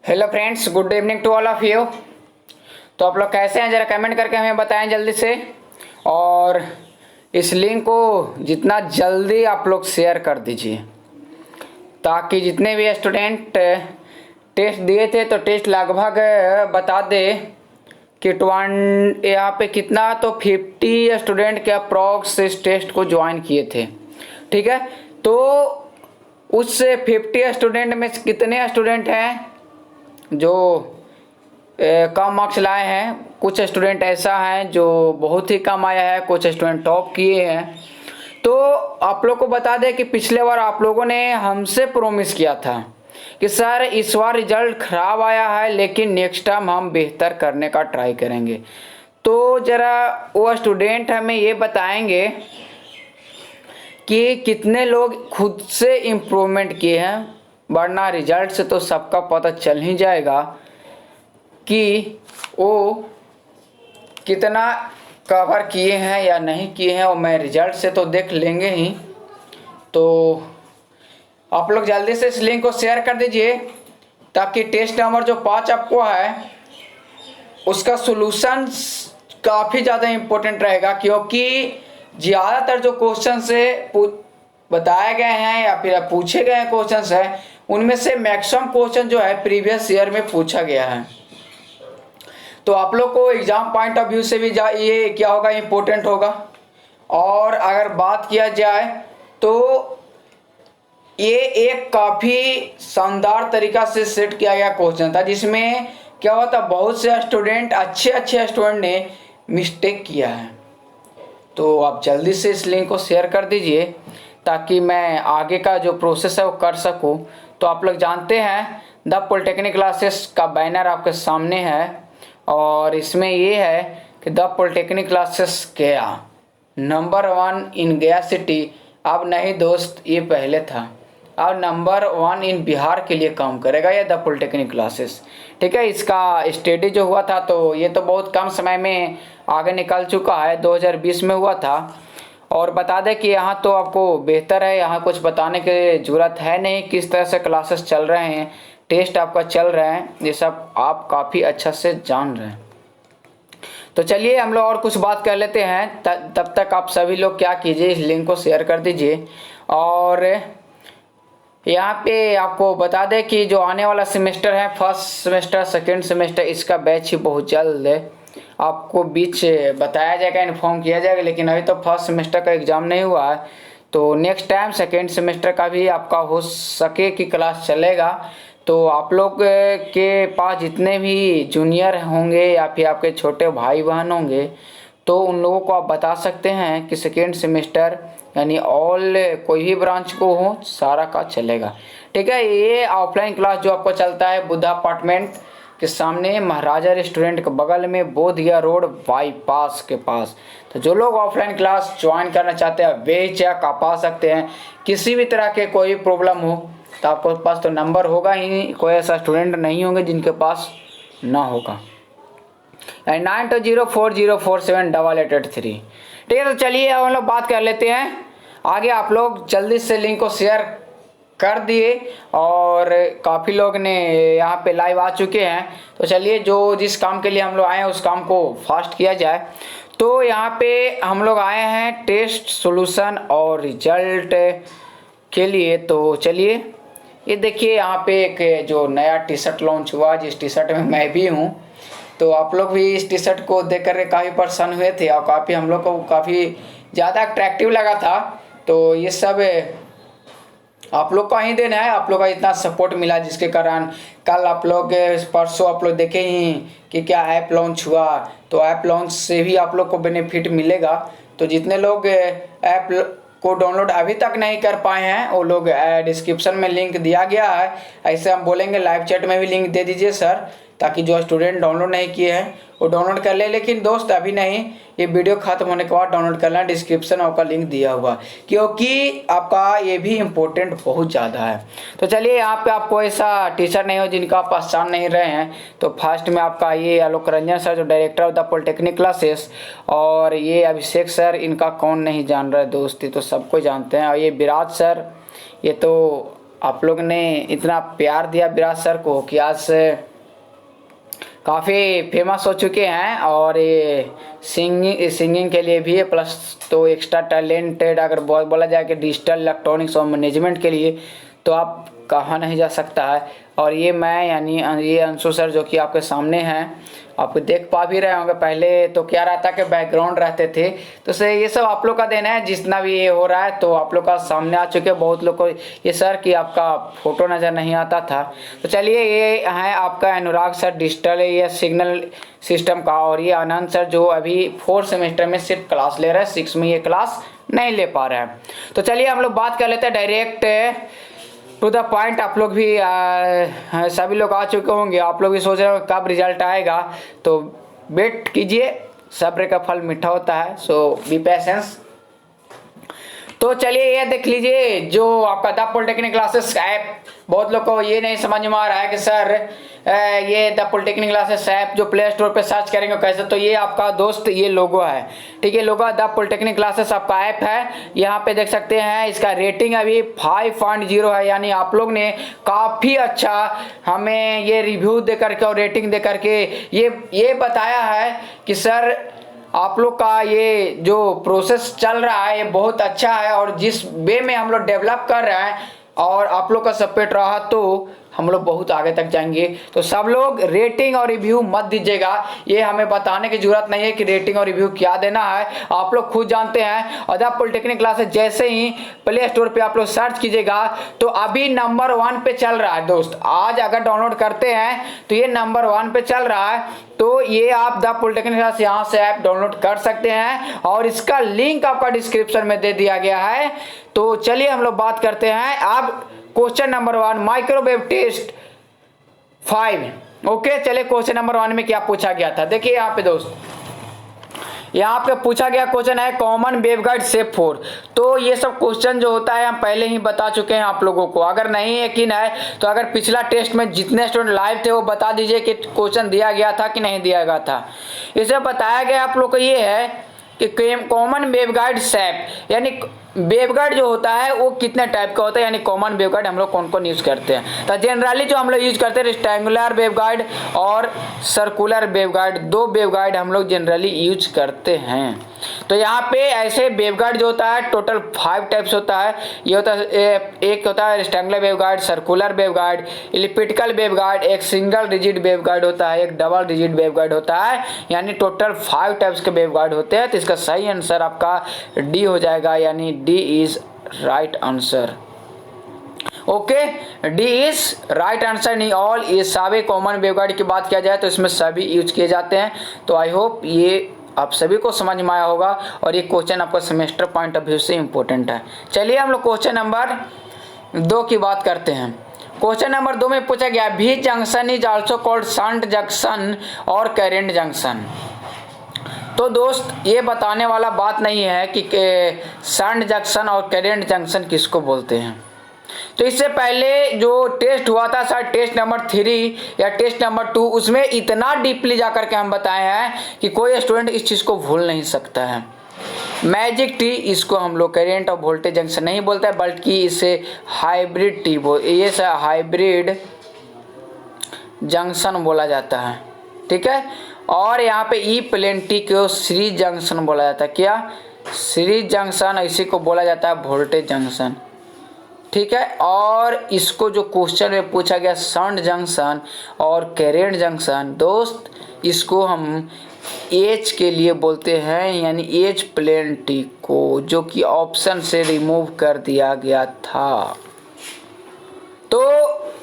Hello friends, good evening to all of you. तो आप लोग कैसे हैं, ज़रा कमेंट करके हमें बताएं जल्दी से। और इस लिंक को जितना जल्दी आप लोग शेयर कर दीजिए ताकि जितने भी स्टूडेंट टेस्ट दिए थे तो टेस्ट लगभग बता दे कि यहाँ पे कितना, तो 50 स्टूडेंट के अप्रॉक्स इस टेस्ट को ज्वाइन किए थे। ठीक है, तो उस 50 स्टूडेंट में कितने स्टूडेंट हैं जो कम मार्क्स लाए हैं। कुछ स्टूडेंट ऐसा हैं जो बहुत ही कम आया है, कुछ स्टूडेंट टॉप किए हैं। तो आप लोग को बता दें कि पिछले बार आप लोगों ने हमसे प्रॉमिस किया था कि सर इस बार रिजल्ट ख़राब आया है लेकिन नेक्स्ट टाइम हम बेहतर करने का ट्राई करेंगे। तो ज़रा वो स्टूडेंट हमें ये बताएंगे कि कितने लोग खुद से इम्प्रूवमेंट किए हैं, वरना रिजल्ट से तो सबका पता चल ही जाएगा कि वो कितना कवर किए हैं या नहीं किए हैं। और मैं रिजल्ट से तो देख लेंगे ही। तो आप लोग जल्दी से इस लिंक को शेयर कर दीजिए ताकि टेस्ट नंबर जो 5 आपको है उसका सॉल्यूशन काफ़ी ज़्यादा इम्पोर्टेंट रहेगा, क्योंकि ज़्यादातर जो क्वेश्चन से बताए गए हैं या फिर पूछे गए हैं क्वेश्चन है, उनमें से मैक्सिमम क्वेश्चन जो है प्रीवियस ईयर में पूछा गया है। तो आप लोग को एग्जाम पॉइंट ऑफ व्यू से भी ये क्या होगा, इम्पोर्टेंट होगा। और अगर बात किया जाए तो ये एक काफ़ी शानदार तरीका से सेट किया गया क्वेश्चन था, जिसमें क्या हुआ था, बहुत से स्टूडेंट अच्छे स्टूडेंट ने मिस्टेक किया है। तो आप जल्दी से इस लिंक को शेयर कर दीजिए ताकि मैं आगे का जो प्रोसेस है वो कर सकूं। तो आप लोग जानते हैं द पॉलिटेक्निक क्लासेस का बैनर आपके सामने है और इसमें ये है कि द पॉलिटेक्निक क्लासेस गया नंबर 1 इन गया सिटी। अब नहीं दोस्त, ये पहले था। अब नंबर 1 इन बिहार के लिए काम करेगा ये द पॉलिटेक्निक क्लासेस। ठीक है, इसका स्टडी जो हुआ था तो ये तो बहुत कम समय में आगे निकल चुका है, 2020 में हुआ था। और बता दें कि यहाँ तो आपको बेहतर है, यहाँ कुछ बताने की ज़रूरत है नहीं किस तरह से क्लासेस चल रहे हैं, टेस्ट आपका चल रहा है, ये सब आप काफ़ी अच्छा से जान रहे हैं। तो चलिए हम लोग और कुछ बात कर लेते हैं। तब तक आप सभी लोग क्या कीजिए, इस लिंक को शेयर कर दीजिए। और यहाँ पे आपको बता दें कि जो आने वाला सेमेस्टर है, फर्स्ट सेमेस्टर सेकेंड सेमेस्टर, इसका बैच ही बहुत जल्द आपको बीच बताया जाएगा, इन्फॉर्म किया जाएगा। लेकिन अभी तो फर्स्ट सेमेस्टर का एग्ज़ाम नहीं हुआ है, तो नेक्स्ट टाइम सेकेंड सेमेस्टर का भी आपका हो सके कि क्लास चलेगा। तो आप लोग के पास जितने भी जूनियर होंगे या फिर आपके छोटे भाई बहन होंगे तो उन लोगों को आप बता सकते हैं कि सेकेंड सेमेस्टर यानी ऑल कोई भी ब्रांच को हो सारा का चलेगा। ठीक है, ये ऑफलाइन क्लास जो आपको चलता है बुद्धा अपार्टमेंट के सामने महाराजा रेस्टोरेंट के बगल में बोधगया रोड बाईपास के पास। तो जो लोग ऑफलाइन क्लास ज्वाइन करना चाहते हैं बेझिझक आप आ सकते हैं। किसी भी तरह के कोई प्रॉब्लम हो तो आपके पास तो नंबर होगा ही, कोई ऐसा स्टूडेंट नहीं होंगे जिनके पास ना होगा। 9204047883। ठीक है, तो चलिए अब हम लोग बात कर लेते हैं आगे। आप लोग जल्दी से लिंक को शेयर कर दिए और काफ़ी लोग ने यहाँ पे लाइव आ चुके हैं। तो चलिए जो जिस काम के लिए हम लोग आए हैं उस काम को फास्ट किया जाए। तो यहाँ पे हम लोग आए हैं टेस्ट सॉल्यूशन और रिजल्ट के लिए। तो चलिए ये देखिए, यहाँ पे एक जो नया टी शर्ट लॉन्च हुआ, जिस टी शर्ट में मैं भी हूँ। तो आप लोग भी इस टी शर्ट को देख कर काफ़ी परेशान हुए थे और काफ़ी हम लोग को काफ़ी ज़्यादा अट्रैक्टिव लगा था। तो ये सब आप लोग का ही देना है, आप लोग का इतना सपोर्ट मिला जिसके कारण कल आप लोग परसों आप लोग देखे ही कि क्या ऐप लॉन्च हुआ। तो ऐप लॉन्च से भी आप लोग को बेनिफिट मिलेगा। तो जितने लोग ऐप को डाउनलोड अभी तक नहीं कर पाए हैं वो लोग डिस्क्रिप्शन में लिंक दिया गया है। ऐसे हम बोलेंगे लाइव चैट में भी लिंक दे दीजिए सर, ताकि जो स्टूडेंट डाउनलोड नहीं किए हैं वो डाउनलोड कर ले। लेकिन दोस्त अभी नहीं, ये वीडियो खत्म होने के बाद डाउनलोड करना, डिस्क्रिप्शन में आपका लिंक दिया हुआ, क्योंकि आपका ये भी इम्पोर्टेंट बहुत ज़्यादा है। तो चलिए यहाँ पे आपको ऐसा टीचर नहीं हो जिनका आप पहचान नहीं रहे हैं। तो फर्स्ट में आपका ये आलोक रंजन सर जो director of the polytechnic classes, और ये अभिषेक सर, इनका कौन नहीं जान रहा है दोस्त, ये तो सबको जानते हैं। और ये विराज सर, ये तो आप लोग ने इतना प्यार दिया विराज सर को कि आज से काफ़ी फेमस हो चुके हैं। और ये सिंगिंग के लिए भी है, प्लस तो एक्स्ट्रा टैलेंटेड अगर बोला जाए कि डिजिटल इलेक्ट्रॉनिक्स और मैनेजमेंट के लिए तो आप कहा नहीं जा सकता है। और ये मैं यानी ये अंशु सर जो कि आपके सामने हैं, आप देख पा भी रहे होंगे। पहले तो क्या रहता कि बैकग्राउंड रहते थे, तो से ये सब आप लोग का देना है। जितना भी ये हो रहा है तो आप लोग का सामने आ चुके हैं। बहुत लोग को ये सर कि आपका फोटो नज़र नहीं आता था। तो चलिए, ये है आपका अनुराग सर डिजिटल ये सिग्नल सिस्टम का, और ये आनंद सर जो अभी 4th सेमेस्टर में सिर्फ क्लास ले रहे हैं, 6 में ये क्लास नहीं ले पा रहे हैं। तो चलिए हम लोग बात कर लेते हैं डायरेक्ट टू द पॉइंट। आप लोग भी सभी लोग आ चुके होंगे, आप लोग भी सोच रहे हो कब रिजल्ट आएगा, तो वेट कीजिए, सब्र का फल मीठा होता है, सो बी पेशेंस। तो चलिए ये देख लीजिए जो आपका द पॉलिटेक्निक क्लासेस ऐप। बहुत लोग को ये नहीं समझ में आ रहा है कि सर ये द पॉलिटेक्निक क्लासेस ऐप जो प्ले स्टोर पे सर्च करेंगे कैसे, तो ये आपका दोस्त ये लोगो है, ठीक है। लोगो द पॉलिटेक्निक क्लासेस आपका ऐप है। यहाँ पे देख सकते हैं इसका रेटिंग अभी 5.0 है, यानी आप लोग ने काफ़ी अच्छा हमें ये रिव्यू दे करके और रेटिंग दे करके ये बताया है कि सर आप लोग का ये जो प्रोसेस चल रहा है ये बहुत अच्छा है, और जिस वे में हम लोग डेवलप कर रहे हैं और आप लोग का सपोर्ट रहा तो हम लोग बहुत आगे तक जाएंगे। तो सब लोग रेटिंग और रिव्यू मत दीजिएगा, ये हमें बताने की जरूरत नहीं है कि रेटिंग और रिव्यू क्या देना है, आप लोग खुद जानते हैं। और द पॉलिटेक्निक क्लासेस जैसे ही प्ले स्टोर पे आप लोग सर्च कीजिएगा तो अभी नंबर 1 पे चल रहा है दोस्त। आज अगर डाउनलोड करते हैं तो ये नंबर 1 पे चल रहा है। तो ये आप द पॉलिटेक्निक क्लास यहाँ से ऐप डाउनलोड कर सकते हैं, और इसका लिंक आपका डिस्क्रिप्शन में दे दिया गया है। तो चलिए हम लोग बात करते हैं अब question number 1 microwave test 5। Okay, चलिए क्वेश्चन नंबर 1 में क्या पूछा गया था, देखिए यहाँ पे दोस्त, यहाँ पे पूछा गया क्वेश्चन है कॉमन वेवगाइड शेप 4। तो ये सब क्वेश्चन जो होता है हम पहले ही बता चुके हैं आप लोगों को। अगर नहीं यकीन है तो अगर पिछला टेस्ट में जितने स्टूडेंट लाइव थे वो बता दीजिए कि क्वेश्चन दिया गया था कि नहीं दिया गया था। इसे बताया गया आप लोग को ये है कि कॉमन वेवगाइड शेप, यानी वेवगाइड जो होता है वो कितने टाइप का होता है, यानी कॉमन वेवगाइड हम लोग कौन कौन यूज करते हैं। तो जनरली जो हम लोग यूज करते हैं रेक्टेंगुलर वेवगाइड और सर्कुलर वेवगाइड, 2 वेवगाइड हम लोग जनरली यूज करते हैं। तो यहाँ पे ऐसे वेवगाइड जो होता है टोटल 5 टाइप्स होता है। ये होता है एक होता है rectangular waveguide, circular waveguide, elliptical waveguide, एक सिंगल रिजिड वेवगाइड होता है, एक डबल रिजिड वेवगाइड होता है, यानी टोटल 5 टाइप्स के वेवगाइड होते हैं। तो इसका सही आंसर आपका डी हो जाएगा, यानी D is right answer. Okay, D is right answer. नहीं ऑल, ये सभी कॉमन वेवगाइड की बात किया जाए तो इसमें सभी यूज किए जाते हैं। तो आई होप ये आप सभी को समझ में आया होगा, और ये क्वेश्चन आपका सेमेस्टर पॉइंट ऑफ व्यू से इंपॉर्टेंट है। चलिए हम लोग क्वेश्चन नंबर 2 की बात करते हैं। क्वेश्चन नंबर 2 में पूछा गया भी junction is also called shunt junction और करंट जंक्शन। तो दोस्त ये बताने वाला बात नहीं है कि शंट जंक्शन और करंट जंक्शन किसको बोलते हैं। तो इससे पहले जो टेस्ट हुआ था सर टेस्ट नंबर 3 या टेस्ट नंबर 2, उसमें इतना डीपली जाकर के हम बताए हैं कि कोई स्टूडेंट इस चीज़ को भूल नहीं सकता है। मैजिक टी, इसको हम लोग करंट और वोल्टेज जंक्शन नहीं बोलते हैं, बल्कि इसे हाइब्रिड टी ये सर हाइब्रिड जंक्शन बोला जाता है, ठीक है। और यहाँ पे ई प्लेन टी को सीरीज जंक्शन बोला जाता है। क्या? सीरीज जंक्शन, इसी को बोला जाता है वोल्टेज जंक्शन, ठीक है। और इसको जो क्वेश्चन में पूछा गया शंट जंक्शन और करंट जंक्शन, दोस्त इसको हम एच के लिए बोलते हैं, यानी एच प्लेन टी को, जो कि ऑप्शन से रिमूव कर दिया गया था। तो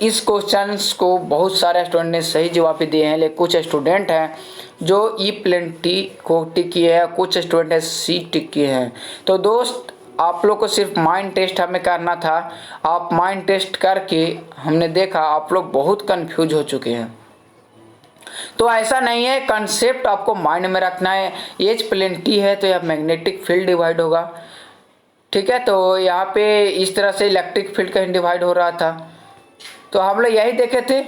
इस क्वेश्चन को बहुत सारे स्टूडेंट ने सही जवाब भी दिए हैं, लेकिन कुछ स्टूडेंट हैं जो ई प्लेन टी को टिक किए हैं, कुछ स्टूडेंट है सी टिक किए हैं। तो दोस्त आप लोग को सिर्फ माइंड टेस्ट हमें करना था। आप माइंड टेस्ट करके हमने देखा आप लोग बहुत कंफ्यूज हो चुके हैं। तो ऐसा नहीं है, कंसेप्ट आपको माइंड में रखना है। एच प्लेन टी है तो यह मैग्नेटिक फील्ड डिवाइड होगा, ठीक है। तो यहाँ पे इस तरह से इलेक्ट्रिक फील्ड का डिवाइड हो रहा था, तो हम लोग यही देखे थे।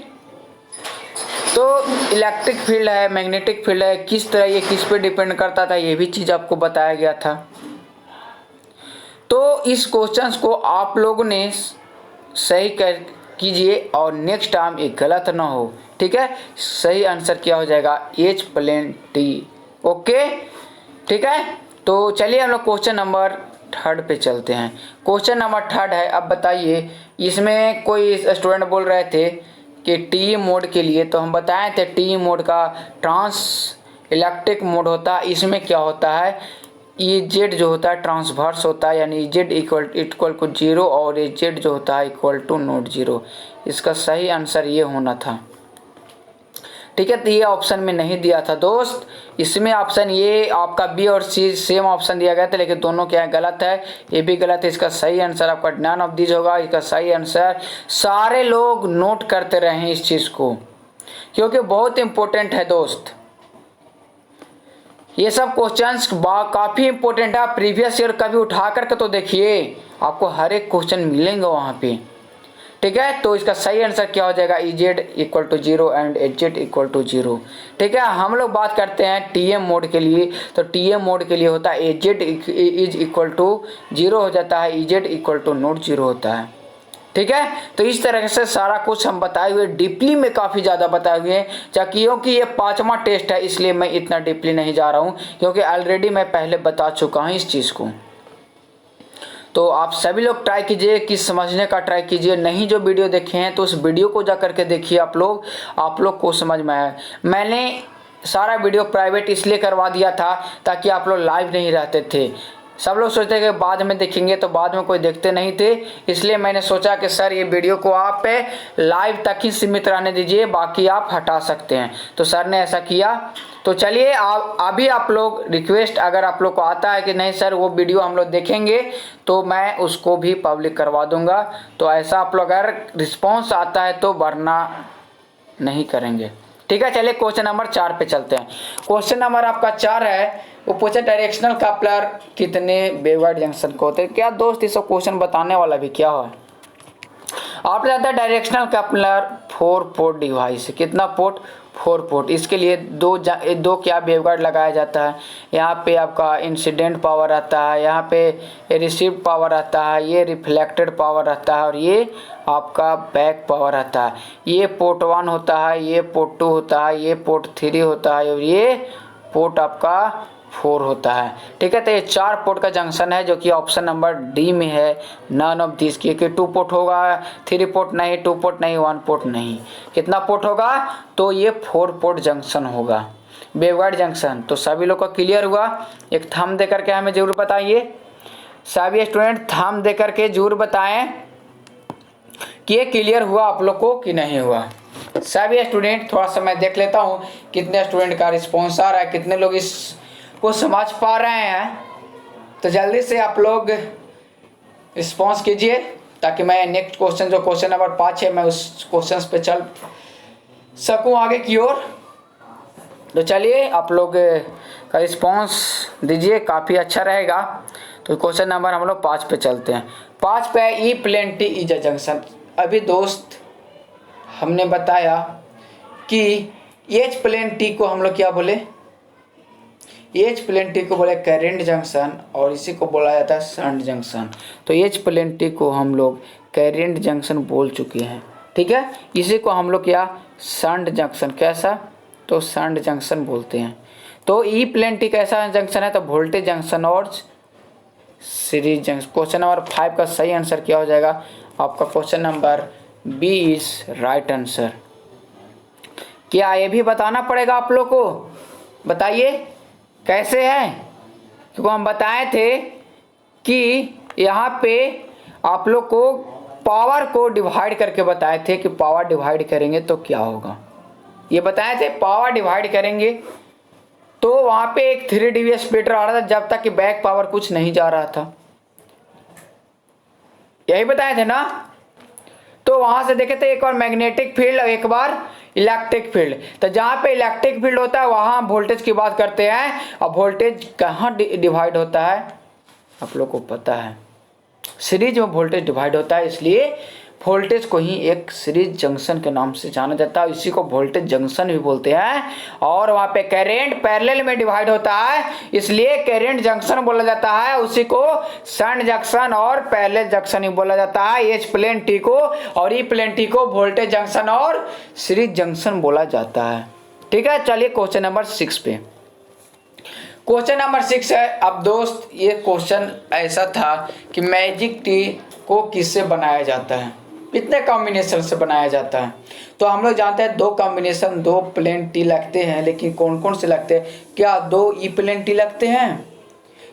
तो इलेक्ट्रिक फील्ड है, मैग्नेटिक फील्ड है, किस तरह ये किस पे डिपेंड करता था ये भी चीज़ आपको बताया गया था। तो इस क्वेश्चंस को आप लोगों ने सही कर कीजिए और नेक्स्ट टाइम ये गलत ना हो। ठीक है, सही आंसर क्या हो जाएगा, H प्लेन T। ओके, ठीक है। तो चलिए हम लोग क्वेश्चन नंबर 3 पे चलते हैं। क्वेश्चन नंबर 3 है, अब बताइए, इसमें कोई स्टूडेंट बोल रहे थे कि टी मोड के लिए, तो हम बताए थे टी मोड का ट्रांस इलेक्ट्रिक मोड होता है। इसमें क्या होता है, ई जेड जो होता है ट्रांसवर्स होता है, यानी जेड इक्वल टू 0 और ए जेड जो होता है इक्वल टू नॉट 0। इसका सही आंसर ये होना था। ठीक है, तो ये ऑप्शन में नहीं दिया था दोस्त, इसमें ऑप्शन ये आपका बी और सी सेम ऑप्शन दिया गया था, लेकिन दोनों क्या है, गलत है, ये भी गलत है। इसका सही आंसर आपका नन ऑफ दीज होगा। इसका सही आंसर सारे लोग नोट करते रहे इस चीज़ को, क्योंकि बहुत इंपॉर्टेंट है दोस्त। ये सब क्वेश्चंस काफ़ी इंपॉर्टेंट है, प्रीवियस ईयर कभी उठा करके तो देखिए, आपको हर एक क्वेश्चन मिलेंगे वहाँ पे। ठीक है, तो इसका सही आंसर क्या हो जाएगा, E Z equal to 0 and H Z equal to 0। ठीक है, हम लोग बात करते हैं टीएम मोड के लिए, तो टीएम मोड के लिए होता है A Z is equal to 0 हो जाता है, E Z equal to not 0 होता है। ठीक है, तो इस तरह से सारा कुछ हम बताए हुए, डीपली में काफ़ी ज़्यादा बताए हुए हैं, क्योंकि ये 5वां टेस्ट है, इसलिए मैं इतना डीपली नहीं जा रहा हूँ, क्योंकि ऑलरेडी मैं पहले बता चुका हूँ इस चीज़ को। तो आप सभी लोग ट्राई कीजिए कि समझने का ट्राई कीजिए, नहीं जो वीडियो देखे हैं तो उस वीडियो को जा करके देखिए आप लोग को समझ में आए। मैंने सारा वीडियो प्राइवेट इसलिए करवा दिया था ताकि आप लोग लाइव नहीं रहते थे। सब लोग सोचते कि बाद में देखेंगे, तो बाद में कोई देखते नहीं थे, इसलिए मैंने सोचा कि सर ये वीडियो को आप लाइव तक ही सीमित रहने दीजिए, बाकी आप हटा सकते हैं। तो सर ने ऐसा किया। तो चलिए अभी आप लोग रिक्वेस्ट, अगर आप लोग को आता है कि नहीं सर वो वीडियो हम लोग देखेंगे, तो मैं उसको भी पब्लिक करवा दूंगा। तो ऐसा आप लोग अगर रिस्पॉन्स आता है तो, वरना नहीं करेंगे। ठीक है, चलिए क्वेश्चन नंबर 4 पे चलते हैं। क्वेश्चन नंबर आपका 4 है, वो पूछे डायरेक्शनल कपलर कितने वेवगाइड जंक्शन को होते हैं। क्या दोस्त ये सब क्वेश्चन बताने वाला भी क्या है, आप जानते हैं डायरेक्शनल कपलर 4 पोर्ट डिवाइस, कितना पोर्ट, 4 पोर्ट। इसके लिए दो क्या वेवगाइड लगाया जाता है। यहाँ पे आपका इंसिडेंट पावर आता है, यहाँ पे रिसीव्ड पावर आता है, ये रिफ्लेक्टेड पावर आता है, और ये आपका बैक पावर आता है। ये पोर्ट 1 होता है, ये पोर्ट 2 होता है, ये पोर्ट 3 होता है, और ये पोर्ट आपका 4 होता है। ठीक है, तो ये 4 पोर्ट का जंक्शन है, जो कि ऑप्शन नंबर डी में है, नन ऑफ दिस की। 2 पोर्ट होगा, 3 पोर्ट नहीं, 2 पोर्ट नहीं, 1 पोर्ट नहीं, कितना पोर्ट होगा, तो ये 4 पोर्ट जंक्शन होगा, वेवगाइड जंक्शन। तो सभी लोग का क्लियर हुआ, एक थंब दे करके हमें जरूर बताइए, सभी स्टूडेंट थंब दे करके जरूर बताएं कि ये क्लियर हुआ आप लोग को कि नहीं हुआ। सभी स्टूडेंट, थोड़ा सा मैं देख लेता हूँ कितने स्टूडेंट का रिस्पॉन्स आ रहा है, कितने लोग इस को समझ पा रहे हैं। तो जल्दी से आप लोग रिस्पॉन्स कीजिए, ताकि मैं नेक्स्ट क्वेश्चन, जो क्वेश्चन नंबर 5 है, मैं उस क्वेश्चन पे चल सकूं आगे की ओर। तो चलिए आप लोग का रिस्पॉन्स दीजिए, काफ़ी अच्छा रहेगा। तो क्वेश्चन नंबर हम लोग 5 पे चलते हैं। 5 पे है, E plane T is a junction. अभी दोस्त हमने बताया कि एच प्लेन टी को हम लोग क्या बोले, एच प्लेन टी को बोले करेंट जंक्शन, और इसी को बोला जाता है शंट जंक्शन। तो एच प्लेन टी को हम लोग करेंट जंक्शन बोल चुके हैं। ठीक है, इसी को हम लोग क्या, शंट जंक्शन, कैसा, तो शंट जंक्शन बोलते हैं। तो ई प्लेन टी कैसा जंक्शन है, तो वोल्टेज जंक्शन और सीरीज जंक्शन। क्वेश्चन नंबर 5 का सही आंसर क्या हो जाएगा, आपका question number B is right answer. क्या ये भी बताना पड़ेगा आप लोग को, बताइए कैसे है, क्योंकि हम बताए थे कि यहाँ पे आप लोग को पावर को डिवाइड करके बताए थे कि पावर डिवाइड करेंगे तो क्या होगा, ये बताए थे। पावर डिवाइड करेंगे तो वहाँ पे एक 3 dB स्प्लिटर आ रहा था, जब तक कि बैक पावर कुछ नहीं जा रहा था, यही बताए थे ना। तो वहाँ से देखे थे, एक बार मैग्नेटिक फील्ड और एक बार इलेक्ट्रिक फील्ड। तो जहाँ पे इलेक्ट्रिक फील्ड होता है वहाँ वोल्टेज की बात करते हैं, और वोल्टेज कहाँ डिवाइड होता है, आप लोग को पता है, सीरीज में वोल्टेज डिवाइड होता है, इसलिए वोल्टेज को ही एक सीरीज जंक्शन के नाम से जाना जाता है, इसी को वोल्टेज जंक्शन भी बोलते हैं। और वहाँ पे करंट पैरेलल में डिवाइड होता है, इसलिए करंट जंक्शन बोला जाता है, उसी को शंट जंक्शन और पैरेलल जंक्शन ही बोला जाता है। एच प्लेन टी को और ई प्लेन टी को वोल्टेज जंक्शन और सीरीज जंक्शन बोला जाता है। ठीक है, चलिए क्वेश्चन नंबर 6 पे। क्वेश्चन नंबर 6 है। अब दोस्त ये क्वेश्चन ऐसा था कि मैजिक टी को किससे बनाया जाता है, कितने कॉम्बिनेशन से बनाया जाता है। तो हम लोग जानते हैं 2 कॉम्बिनेशन 2 प्लेन टी लगते हैं, लेकिन कौन कौन से लगते हैं? क्या 2 ई प्लेन टी लगते हैं?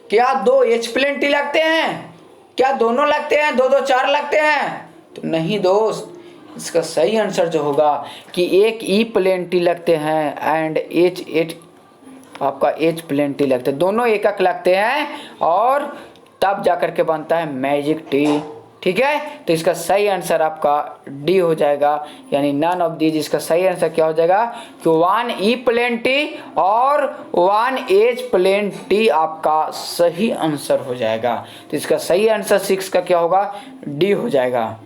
क्या 2 एच प्लेन टी लगते हैं? क्या दोनों लगते हैं? 2 2 4 लगते हैं? तो नहीं दोस्त, इसका सही आंसर जो होगा कि एक ई प्लेन टी लगते हैं एंड एच आपका एच प्लेन टी लगते हैं, दोनों एक एक लगते हैं और तब जाकर के बनता है मैजिक टी। ठीक है, तो इसका सही आंसर आपका डी हो जाएगा, यानी नन ऑफ दीज। इसका सही आंसर क्या हो जाएगा कि 1 ई प्लेन टी और 1 एच प्लेन टी आपका सही आंसर हो जाएगा। तो इसका सही आंसर 6 का क्या होगा? डी हो जाएगा।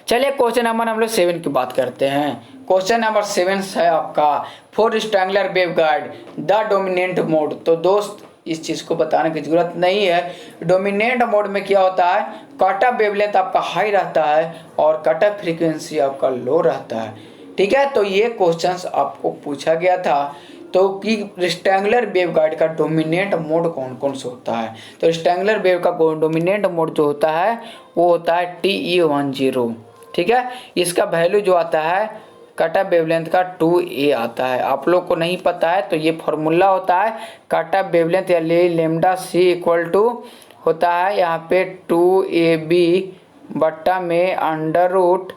चलिए क्वेश्चन नंबर हम लोग 7 की बात करते हैं। क्वेश्चन नंबर 7 है आपका for strangler waveguide the dominant mode. तो दोस्त इस चीज़ को बताने की जरूरत नहीं है। डोमिनेंट मोड में क्या होता है, कट ऑफ वेवलेंथ आपका हाई रहता है और कट ऑफ फ्रीक्वेंसी आपका लो रहता है। ठीक है, तो ये क्वेश्चंस आपको पूछा गया था तो कि रेक्टेंगुलर वेवगाइड का डोमिनेंट मोड कौन कौन से होता है। तो रेक्टेंगुलर वेव का डोमिनेंट मोड जो होता है वो होता है TE10। ठीक है, इसका वैल्यू जो आता है कट ऑफ वेवलेंथ का 2a आता है। आप लोग को नहीं पता है तो ये फॉर्मूला होता है कट ऑफ वेवलेंथ या लेमडा सी इक्वल टू होता है यहाँ पे 2ab बट्टा में अंडर रूट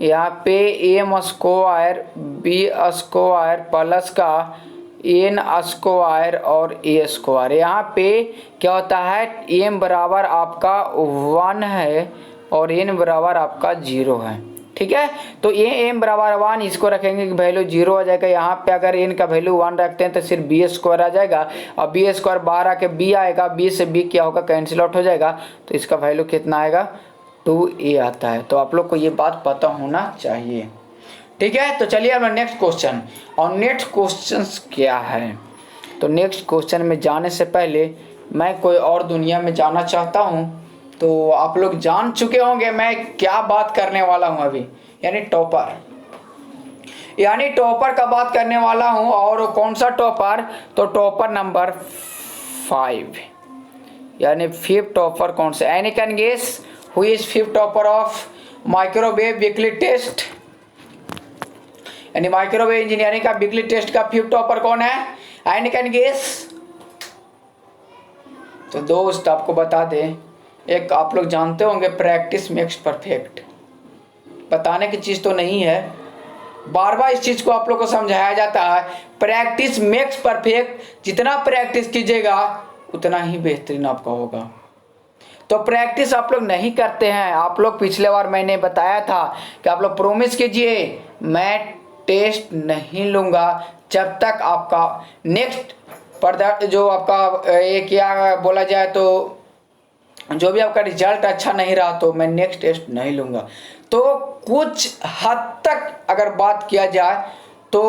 यहाँ पे m square b square plus का n स्क्वायर और a स्क्वायर। यहाँ पे क्या होता है m बराबर आपका 1 है और n बराबर आपका 0 है। ठीक है, तो ये m बराबर 1 इसको रखेंगे कि वैल्यू 0 आ जाएगा। यहाँ पे अगर n का वैल्यू 1 रखते हैं तो सिर्फ b स्क्वायर आ जाएगा और b स्क्वायर बाहर आके b आएगा, b से b क्या होगा कैंसिल आउट हो जाएगा। तो इसका वैल्यू कितना आएगा 2a आता है। तो आप लोग को ये बात पता होना चाहिए। ठीक है, तो चलिए अब नेक्स्ट क्वेश्चन। और नेक्स्ट क्वेश्चन क्या है, तो नेक्स्ट क्वेश्चन में जाने से पहले मैं कोई और दुनिया में जाना चाहता हूँ। तो आप लोग जान चुके होंगे मैं क्या बात करने वाला हूँ अभी, यानी टॉपर, यानी टॉपर का बात करने वाला हूँ। और कौन सा टॉपर, तो टॉपर नंबर 5 यानी 5th टॉपर कौन सा। Any can guess who is 5th topper of microwave weekly test, यानी माइक्रोवेव इंजीनियरिंग का वीकली टेस्ट का 5th टॉपर कौन है? Any can guess. तो दोस्त आपको बता दें, एक आप लोग जानते होंगे प्रैक्टिस मेक्स परफेक्ट, बताने की चीज़ तो नहीं है, बार बार इस चीज़ को आप लोग को समझाया जाता है। प्रैक्टिस मेक्स परफेक्ट, जितना प्रैक्टिस कीजिएगा उतना ही बेहतरीन आपका होगा। तो प्रैक्टिस आप लोग नहीं करते हैं। आप लोग पिछले बार मैंने बताया था कि आप लोग प्रॉमिस कीजिए मैं टेस्ट नहीं लूँगा जब तक आपका नेक्स्ट पदार्थ जो आपका ये क्या बोला जाए तो जो भी आपका रिजल्ट अच्छा नहीं रहा तो मैं नेक्स्ट टेस्ट नहीं लूँगा। तो कुछ हद तक अगर बात किया जाए तो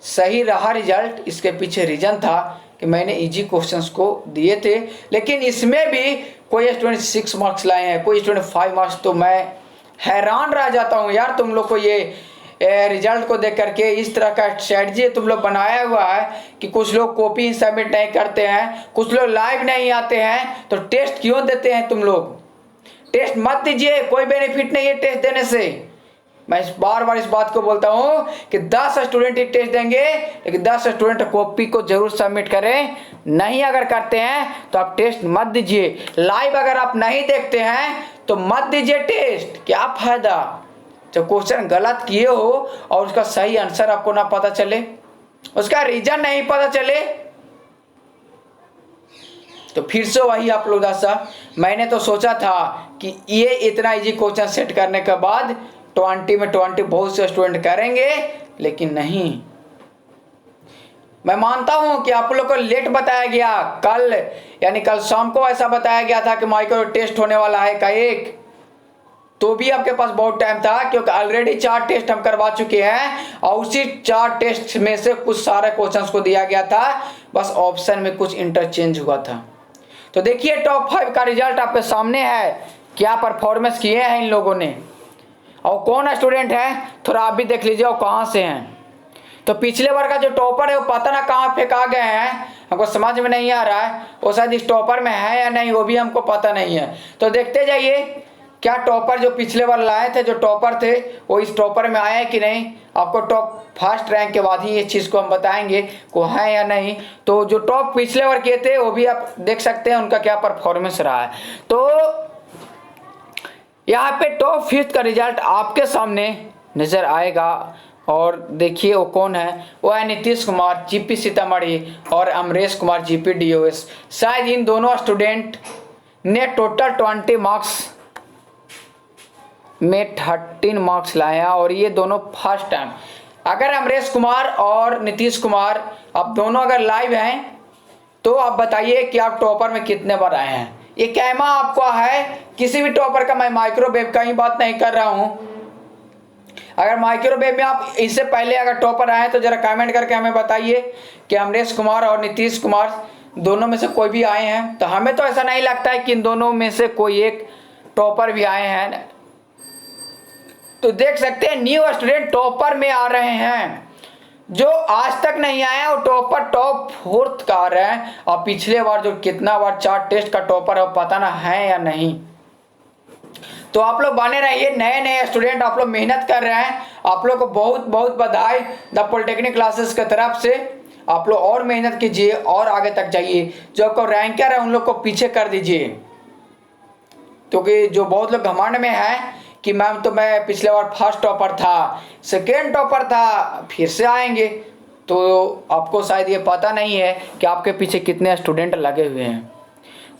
सही रहा रिजल्ट। इसके पीछे रीज़न था कि मैंने इजी क्वेश्चंस को दिए थे, लेकिन इसमें भी कोई स्टूडेंट 6 मार्क्स लाए हैं, कोई स्टूडेंट 5 मार्क्स। तो मैं हैरान रह जाता हूँ यार, तुम लोग को ये रिजल्ट को देख करके इस तरह का स्ट्रेटजी तुम लोग बनाया हुआ है कि कुछ लोग कॉपी सबमिट नहीं करते हैं, कुछ लोग लाइव नहीं आते हैं। तो टेस्ट क्यों देते हैं तुम लोग? टेस्ट मत दीजिए, कोई बेनिफिट नहीं है टेस्ट देने से। मैं बार बार इस बात को बोलता हूँ कि 10 स्टूडेंट ही टेस्ट देंगे, लेकिन 10 स्टूडेंट कॉपी को जरूर सबमिट करें। नहीं अगर करते हैं तो आप टेस्ट मत दीजिए। लाइव अगर आप नहीं देखते हैं तो मत दीजिए टेस्ट, क्या फायदा जब क्वेश्चन गलत किए हो और उसका सही आंसर आपको ना पता चले, उसका रीजन नहीं पता चले। तो फिर से वही आप लोग सा, मैंने तो सोचा था कि ये इतना इजी क्वेश्चन सेट करने के बाद 20 में 20 बहुत से स्टूडेंट करेंगे, लेकिन नहीं। मैं मानता हूं कि आप लोग को लेट बताया गया, कल यानी कल शाम को ऐसा बताया गया था कि माइक्रो टेस्ट होने वाला है का एक, तो भी आपके पास बहुत टाइम था, क्योंकि ऑलरेडी 4 टेस्ट हम करवा चुके हैं और उसी 4 टेस्ट में से कुछ सारे क्वेश्चंस को दिया गया था, बस ऑप्शन में कुछ इंटरचेंज हुआ था। तो देखिए टॉप 5 का रिजल्ट आपके सामने है, क्या परफॉर्मेंस किए हैं इन लोगों ने और कौन स्टूडेंट है थोड़ा आप भी देख लीजिए और कहाँ से हैं। तो पिछले बार का जो टॉपर है वो पता ना कहाँ फेंका गए हैं, हमको समझ में नहीं आ रहा है, वो शायद इस टॉपर में है या नहीं वो भी हमको पता नहीं है। तो देखते जाइए क्या टॉपर जो पिछले बार लाए थे, जो टॉपर थे वो इस टॉपर में आए कि नहीं। आपको टॉप फर्स्ट रैंक के बाद ही इस चीज़ को हम बताएंगे को है या नहीं। तो जो टॉप पिछले बार किए थे वो भी आप देख सकते हैं उनका क्या परफॉर्मेंस रहा है। तो यहाँ पे टॉप 5 का रिजल्ट आपके सामने नज़र आएगा और देखिए वो कौन है, वो है नीतीश कुमार जीपी सीतामढ़ी और अमरेश कुमार जीपी डीओएस। शायद इन दोनों स्टूडेंट ने टोटल 20 मार्क्स में 13 मार्क्स लाए हैं और ये दोनों फर्स्ट टाइम। अगर अमरेश कुमार और नीतीश कुमार आप दोनों अगर लाइव हैं तो आप बताइए कि आप टॉपर में कितने बार आए हैं। ये कहना आपको है, किसी भी टॉपर का, मैं माइक्रोवेव का ही बात नहीं कर रहा हूँ। अगर माइक्रोवेव में आप इससे पहले अगर टॉपर आए तो जरा कमेंट करके हमें बताइए कि अमरेश कुमार और नीतीश कुमार दोनों में से कोई भी आए हैं। तो हमें तो ऐसा नहीं लगता है कि इन दोनों में से कोई एक टॉपर भी आए हैं। तो देख सकते हैं न्यू स्टूडेंट टॉपर में आ रहे हैं, जो आज तक नहीं आए और टॉपर टॉप 4 का आ रहे हैं। और पिछले बार जो कितना बार 4 टेस्ट का टॉपर है पता ना है या नहीं। तो आप लोग बने रहिए, नए नए स्टूडेंट आप लोग मेहनत कर रहे हैं, आप लोग को बहुत बहुत बधाई द पॉलिटेक्निक क्लासेस की तरफ से। आप लोग और मेहनत कीजिए और आगे तक जाइए, जो आपको रैंकर है उन लोग को पीछे कर दीजिए, क्योंकि जो बहुत लोग घमंड में है कि मैम तो मैं पिछले बार फर्स्ट टॉपर था, सेकेंड टॉपर था, फिर से आएंगे। तो आपको शायद ये पता नहीं है कि आपके पीछे कितने स्टूडेंट लगे हुए हैं।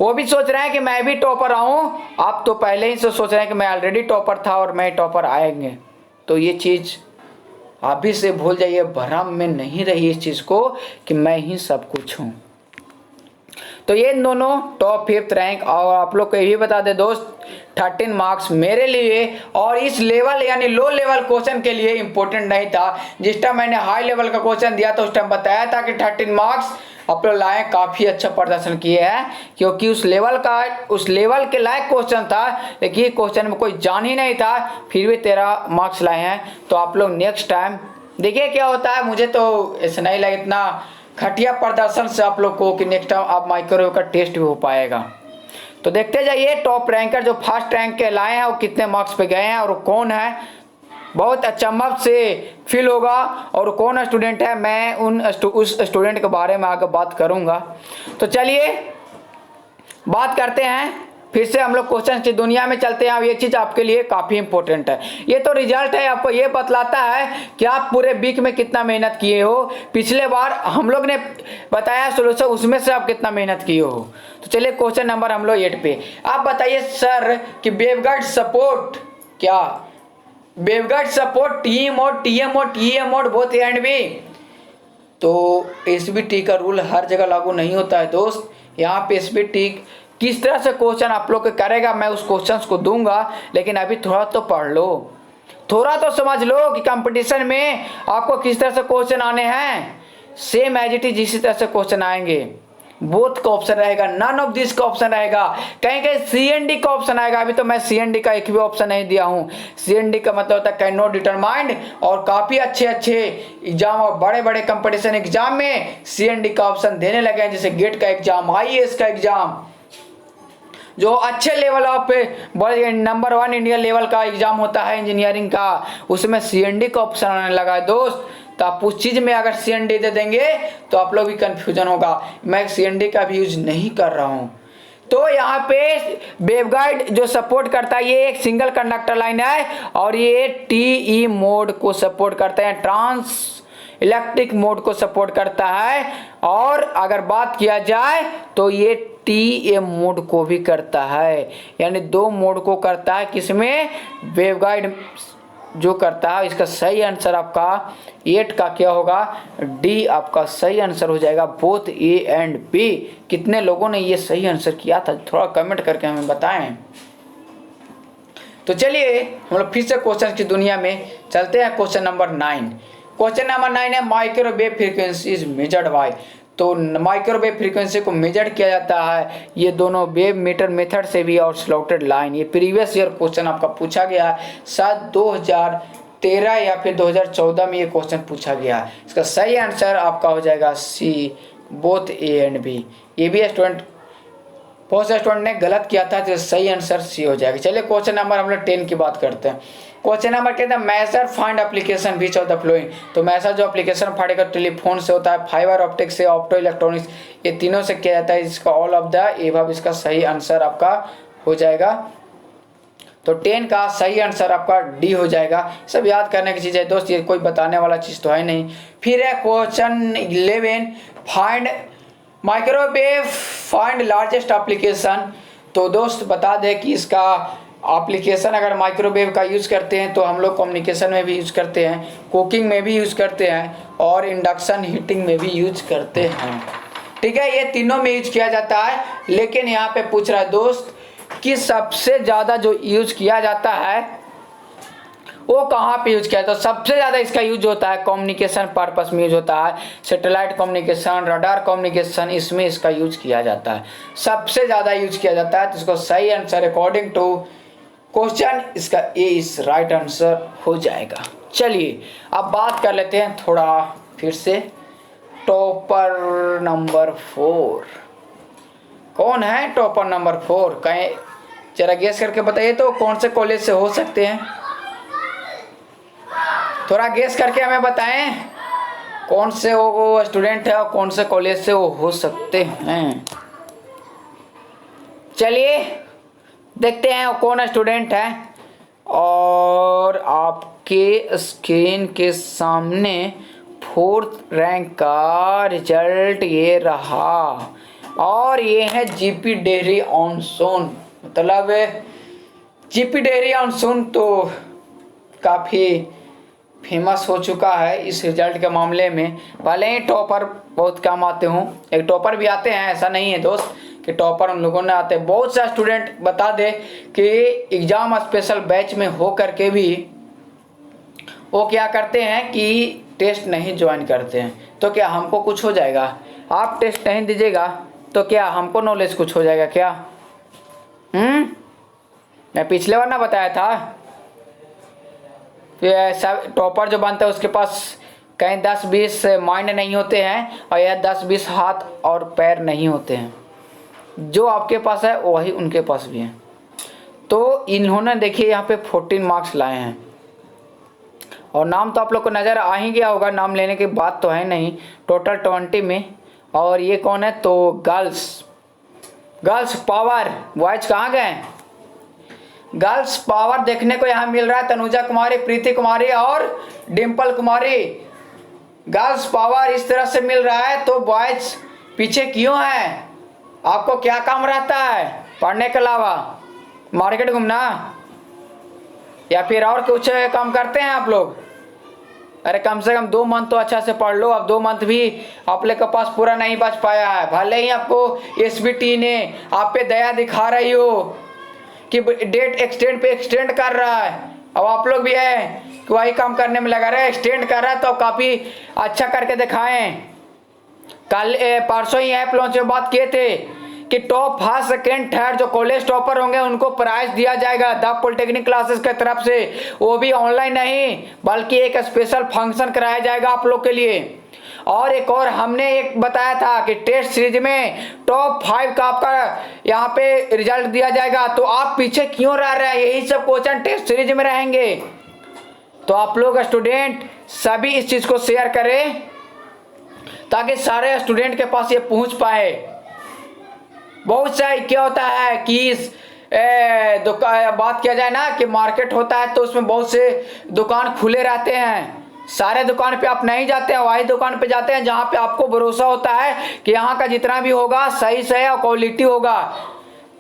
वो भी सोच रहे हैं कि मैं भी टॉपर आऊँ, आप तो पहले ही से सोच रहे हैं कि मैं ऑलरेडी टॉपर था और मैं टॉपर आएंगे। तो ये चीज़ अभी से भूल जाइए, भ्रम में नहीं रही इस चीज़ को कि मैं ही सब कुछ हूँ। तो ये दोनों टॉप 5 रैंक। और आप लोग को ये भी बता दे दोस्त, 13 मार्क्स मेरे लिए और इस लेवल यानी लो लेवल क्वेश्चन के लिए इम्पोर्टेंट नहीं था। जिस टाइम मैंने हाई लेवल का क्वेश्चन दिया था उस टाइम बताया था कि 13 मार्क्स आप लोग लाए, काफ़ी अच्छा प्रदर्शन किए हैं, क्योंकि उस लेवल के लायक क्वेश्चन था। लेकिन क्वेश्चन में कोई जान ही नहीं था, फिर भी 13 मार्क्स लाए हैं। तो आप लोग नेक्स्ट टाइम देखिए क्या होता है। मुझे तो ऐसा नहीं लगा इतना घटिया प्रदर्शन से आप लोग को कि नेक्स्ट टाइम आप माइक्रोवेव का टेस्ट भी हो पाएगा। तो देखते जाइए टॉप रैंकर जो फर्स्ट रैंक के लाए हैं वो कितने मार्क्स पे गए हैं और कौन है, बहुत अचंभव से फील होगा। और कौन स्टूडेंट है मैं उस स्टूडेंट के बारे में आगे बात करूंगा। तो चलिए बात करते हैं, फिर से हम लोग क्वेश्चन की दुनिया में चलते हैं। अब ये चीज़ आपके लिए काफ़ी इंपॉर्टेंट है। ये तो रिजल्ट है, आपको ये बतलाता है कि आप पूरे वीक में कितना मेहनत किए हो। पिछले बार हम लोग ने बताया सोल्यूशन, उसमें से आप कितना मेहनत किए हो। तो चलिए क्वेश्चन नंबर हम लोग 8 पे। आप बताइए सर कि वेवगाइड सपोर्ट क्या, waveguide support T mode, TM mode, TM mode both A and B. तो एसबीटी का रूल हर जगह लागू नहीं होता है दोस्त। यहाँ पे एसबीटी किस तरह से क्वेश्चन आप लोग को करेगा मैं उस क्वेश्चन को दूंगा, लेकिन अभी थोड़ा तो पढ़ लो, थोड़ा तो समझ लो कि कंपटीशन में आपको किस तरह से क्वेश्चन आने हैं। सेम एज इट इज इसी तरह से क्वेश्चन आएंगे। बोथ का ऑप्शन रहेगा, नन ऑफ दिस का ऑप्शन रहेगा, कहीं कहीं सीएनडी का ऑप्शन आएगा। अभी तो मैं सीएनडी का एक भी ऑप्शन नहीं दिया हूँ। सीएनडी का मतलब होता है कैन नॉट डिटरमाइंड, और काफ़ी अच्छे अच्छे एग्जाम और बड़े बड़े कंपटीशन एग्जाम में सीएनडी का ऑप्शन देने लगे हैं, जैसे गेट का एग्जाम, आईएएस का एग्जाम, जो अच्छे लेवल ऑफ बड़े नंबर 1 इंडिया लेवल का एग्जाम होता है इंजीनियरिंग का, उसमें सीएनडी का ऑप्शन आने लगा है दोस्त। तो आप उस चीज़ में अगर सीएनडी दे देंगे तो आप लोग भी कंफ्यूजन होगा। मैं सीएनडी का भी यूज नहीं कर रहा हूँ। तो यहाँ पे वेवगाइड जो सपोर्ट करता है ये एक सिंगल कंडक्टर लाइन है और ये टीई मोड को सपोर्ट करते हैं, ट्रांस इलेक्ट्रिक मोड को सपोर्ट करता है। और अगर बात किया जाए तो ये टीएम मोड को भी करता है, यानी 2 मोड को करता है। किसमें, वेवगाइड जो करता है। इसका सही आंसर आपका 8 का क्या होगा, डी आपका सही आंसर हो जाएगा, बोथ ए एंड बी। कितने लोगों ने ये सही आंसर किया था थोड़ा कमेंट करके हमें बताएं। तो चलिए हम लोग फिर से क्वेश्चन की दुनिया में चलते हैं। Question number 9। क्वेश्चन नंबर 9 है microwave frequency is measured by. तो माइक्रोवेव फ्रीक्वेंसी को मेजर किया जाता है ये दोनों वेव मीटर मेथड से भी और स्लॉटेड लाइन। ये प्रीवियस ईयर क्वेश्चन आपका पूछा गया है, शायद 2013 या फिर 2014 में ये क्वेश्चन पूछा गया है। इसका सही आंसर आपका हो जाएगा सी, बोथ ए एंड बी। ये भी स्टूडेंट बहुत से स्टूडेंट ने गलत किया था, तो सही आंसर सी हो जाएगा। चलिए क्वेश्चन नंबर हम लोग 10 की बात करते हैं। क्वेश्चन नंबर कहते हैं maser find application beach of the flowing. तो मैसर जो एप्लीकेशन फाइंड टेलीफोन से होता है, फाइबर ऑप्टिक से, ऑप्टो इलेक्ट्रॉनिक्स, ये तीनों से किया जाता है। इसका ऑल ऑफ द एबव इसका सही आंसर आपका हो जाएगा। तो 10 का सही आंसर आपका डी हो जाएगा। सब याद करने की चीज़ है दोस्त, ये कोई बताने वाला चीज़ तो है नहीं। फिर है question 11 find microwave find largest application. तो दोस्त बता दें कि इसका एप्लीकेशन अगर माइक्रोवेव का यूज़ करते हैं तो हम लोग कम्युनिकेशन में भी यूज़ करते हैं, कुकिंग में भी यूज़ करते हैं और इंडक्शन हीटिंग में भी यूज़ करते हैं। ठीक है, ये तीनों में यूज किया जाता है। लेकिन यहाँ पे पूछ रहा है दोस्त कि सबसे ज़्यादा जो यूज किया जाता है वो कहाँ पे यूज किया जाता है। तो सबसे ज़्यादा इसका यूज होता है कम्युनिकेशन पर्पस में यूज होता है, सैटेलाइट कम्युनिकेशन, रडार कम्युनिकेशन, इसमें इसका यूज किया जाता है, सबसे ज़्यादा यूज किया जाता है। तो इसको सही आंसर अकॉर्डिंग टू क्वेश्चन इसका ए इस राइट आंसर हो जाएगा। चलिए अब बात कर लेते हैं थोड़ा फिर से टॉपर नंबर 4। कौन है टॉपर नंबर 4? कहीं जरा गेस करके बताइए तो कौन से कॉलेज से हो सकते हैं, थोड़ा गेस करके हमें बताएं कौन से वो स्टूडेंट है और कौन से कॉलेज से वो हो सकते हैं। चलिए देखते हैं वो कौन स्टूडेंट है। और आपके स्क्रीन के सामने 4th रैंक का रिजल्ट ये रहा और ये है जीपी डेहरी ऑनसोन। मतलब जीपी डेहरी ऑनसोन तो काफ़ी फेमस हो चुका है इस रिजल्ट के मामले में। भले ही टॉपर बहुत कम आते हों, एक टॉपर भी आते हैं, ऐसा नहीं है दोस्त कि टॉपर उन लोगों ने आते। बहुत सा स्टूडेंट बता दे कि एग्ज़ाम स्पेशल बैच में हो करके भी वो क्या करते हैं कि टेस्ट नहीं ज्वाइन करते हैं। तो क्या हमको कुछ हो जाएगा? आप टेस्ट नहीं दीजिएगा तो क्या हमको नॉलेज कुछ हो जाएगा क्या? मैं पिछले बार ना बताया था सब टॉपर जो बनता है उसके पास कहीं 10-20 माइंड नहीं होते हैं और यह 10-20 हाथ और पैर नहीं होते हैं। जो आपके पास है वही उनके पास भी है। तो इन्होंने देखिए यहाँ पे 14 मार्क्स लाए हैं और नाम तो आप लोग को नज़र आ ही गया होगा, नाम लेने की बात तो है नहीं। टोटल 20 में। और ये कौन है? तो गर्ल्स पावर। बॉयज कहाँ गए? गर्ल्स पावर देखने को यहाँ मिल रहा है तनुजा कुमारी, प्रीति कुमारी और डिम्पल कुमारी। गर्ल्स पावर इस तरह से मिल रहा है। तो बॉयज पीछे क्यों है? आपको क्या काम रहता है पढ़ने के अलावा? मार्केट घूमना या फिर और कुछ काम करते हैं आप लोग? अरे कम से कम 2 मंथ तो अच्छा से पढ़ लो। अब 2 मंथ भी आप लोग के पास पूरा नहीं बच पाया है। भले ही आपको एसबीटी ने आप पे दया दिखा रही हो कि डेट एक्सटेंड पे एक्सटेंड कर रहा है, अब आप लोग भी है कि वही काम करने में लगा रहे। एक्सटेंड कर रहा है तो काफ़ी अच्छा करके दिखाएं। कल परसों ही ऐप लॉन्च में बात किए थे कि टॉप 1st, 2nd, 3rd जो कॉलेज टॉपर होंगे उनको प्राइज दिया जाएगा द पॉलिटेक्निक क्लासेस की तरफ से। वो भी ऑनलाइन नहीं बल्कि एक स्पेशल फंक्शन कराया जाएगा आप लोग के लिए। और एक और हमने एक बताया था कि टेस्ट सीरीज में टॉप 5 का आपका यहाँ पे रिजल्ट दिया जाएगा। तो आप पीछे क्यों रह रहे हैं? यही सब क्वेश्चन टेस्ट सीरीज में रहेंगे। तो आप लोग स्टूडेंट सभी इस चीज़ को शेयर करें ताकि सारे स्टूडेंट के पास ये पहुँच पाए। बहुत सा क्या होता है कि इस बात किया जाए ना कि मार्केट होता है तो उसमें बहुत से दुकान खुले रहते हैं। सारे दुकान पे आप नहीं जाते हैं, वही दुकान पे जाते हैं जहाँ पे आपको भरोसा होता है कि यहाँ का जितना भी होगा सही से और क्वालिटी होगा।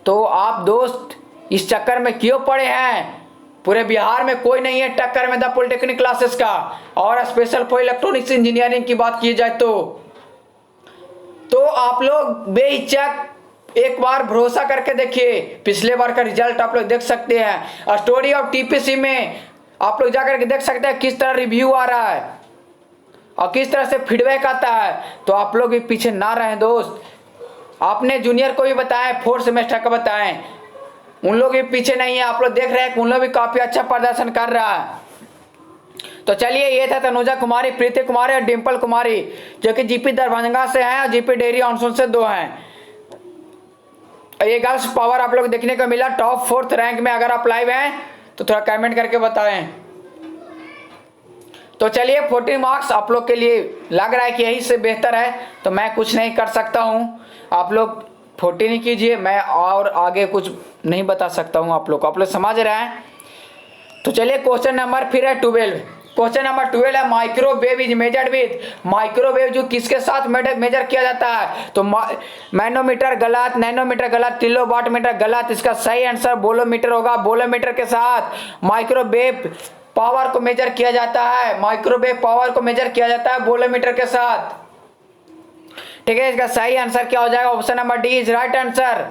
तो आप दोस्त इस चक्कर में क्यों पड़े हैं? पूरे बिहार में कोई नहीं है टक्कर में द पॉलिटेक्निक क्लासेस का। और स्पेशल फॉर इलेक्ट्रॉनिक्स इंजीनियरिंग की बात की जाए तो आप लोग बेहिचक एक बार भरोसा करके देखिए, पिछले बार का रिजल्ट आप लोग देख सकते हैं। स्टोरी ऑफ टीपीसी में आप लोग जाकर के देख सकते हैं किस तरह रिव्यू आ रहा है और किस तरह से फीडबैक आता है। तो आप लोग भी पीछे ना रहें दोस्त। आपने जूनियर को भी बताया, 4th सेमेस्टर का बताएं, उन लोग भी पीछे नहीं है। आप लोग देख रहे हैं कि उन लोग भी काफी अच्छा प्रदर्शन कर रहा है। तो चलिए, ये था तनुजा कुमारी, प्रीति कुमारी और डिंपल कुमारी, जो कि जीपी दरभंगा से हैं और जीपी डेहरी ऑनसोन से 2 हैं। ये गर्ल्स पावर आप लोग देखने को मिला टॉप 4th रैंक में। अगर आप लाइव हैं तो थोड़ा कमेंट करके बताएं। तो चलिए, 14 मार्क्स आप लोग के लिए लग रहा है कि यही से बेहतर है, तो मैं कुछ नहीं कर सकता हूं। आप लोग 14 ही कीजिए, मैं और आगे कुछ नहीं बता सकता हूं। आप लोग समझ रहे हैं। तो चलिए, क्वेश्चन नंबर फिर है 12। क्वेश्चन नंबर 12 है microwave is measured with. Microwave जो किसके साथ मेजर किया जाता है? तो मैनोमीटर गलत, नैनोमीटर गलत, किलोवाट मीटर गलत। इसका सही आंसर बोलोमीटर होगा। बोलोमीटर के साथ माइक्रोवेव पावर को मेजर किया जाता है। माइक्रोवेव पावर को मेजर किया जाता है बोलोमीटर के साथ। ठीक है, इसका सही आंसर क्या हो जाएगा? Option number D is right answer.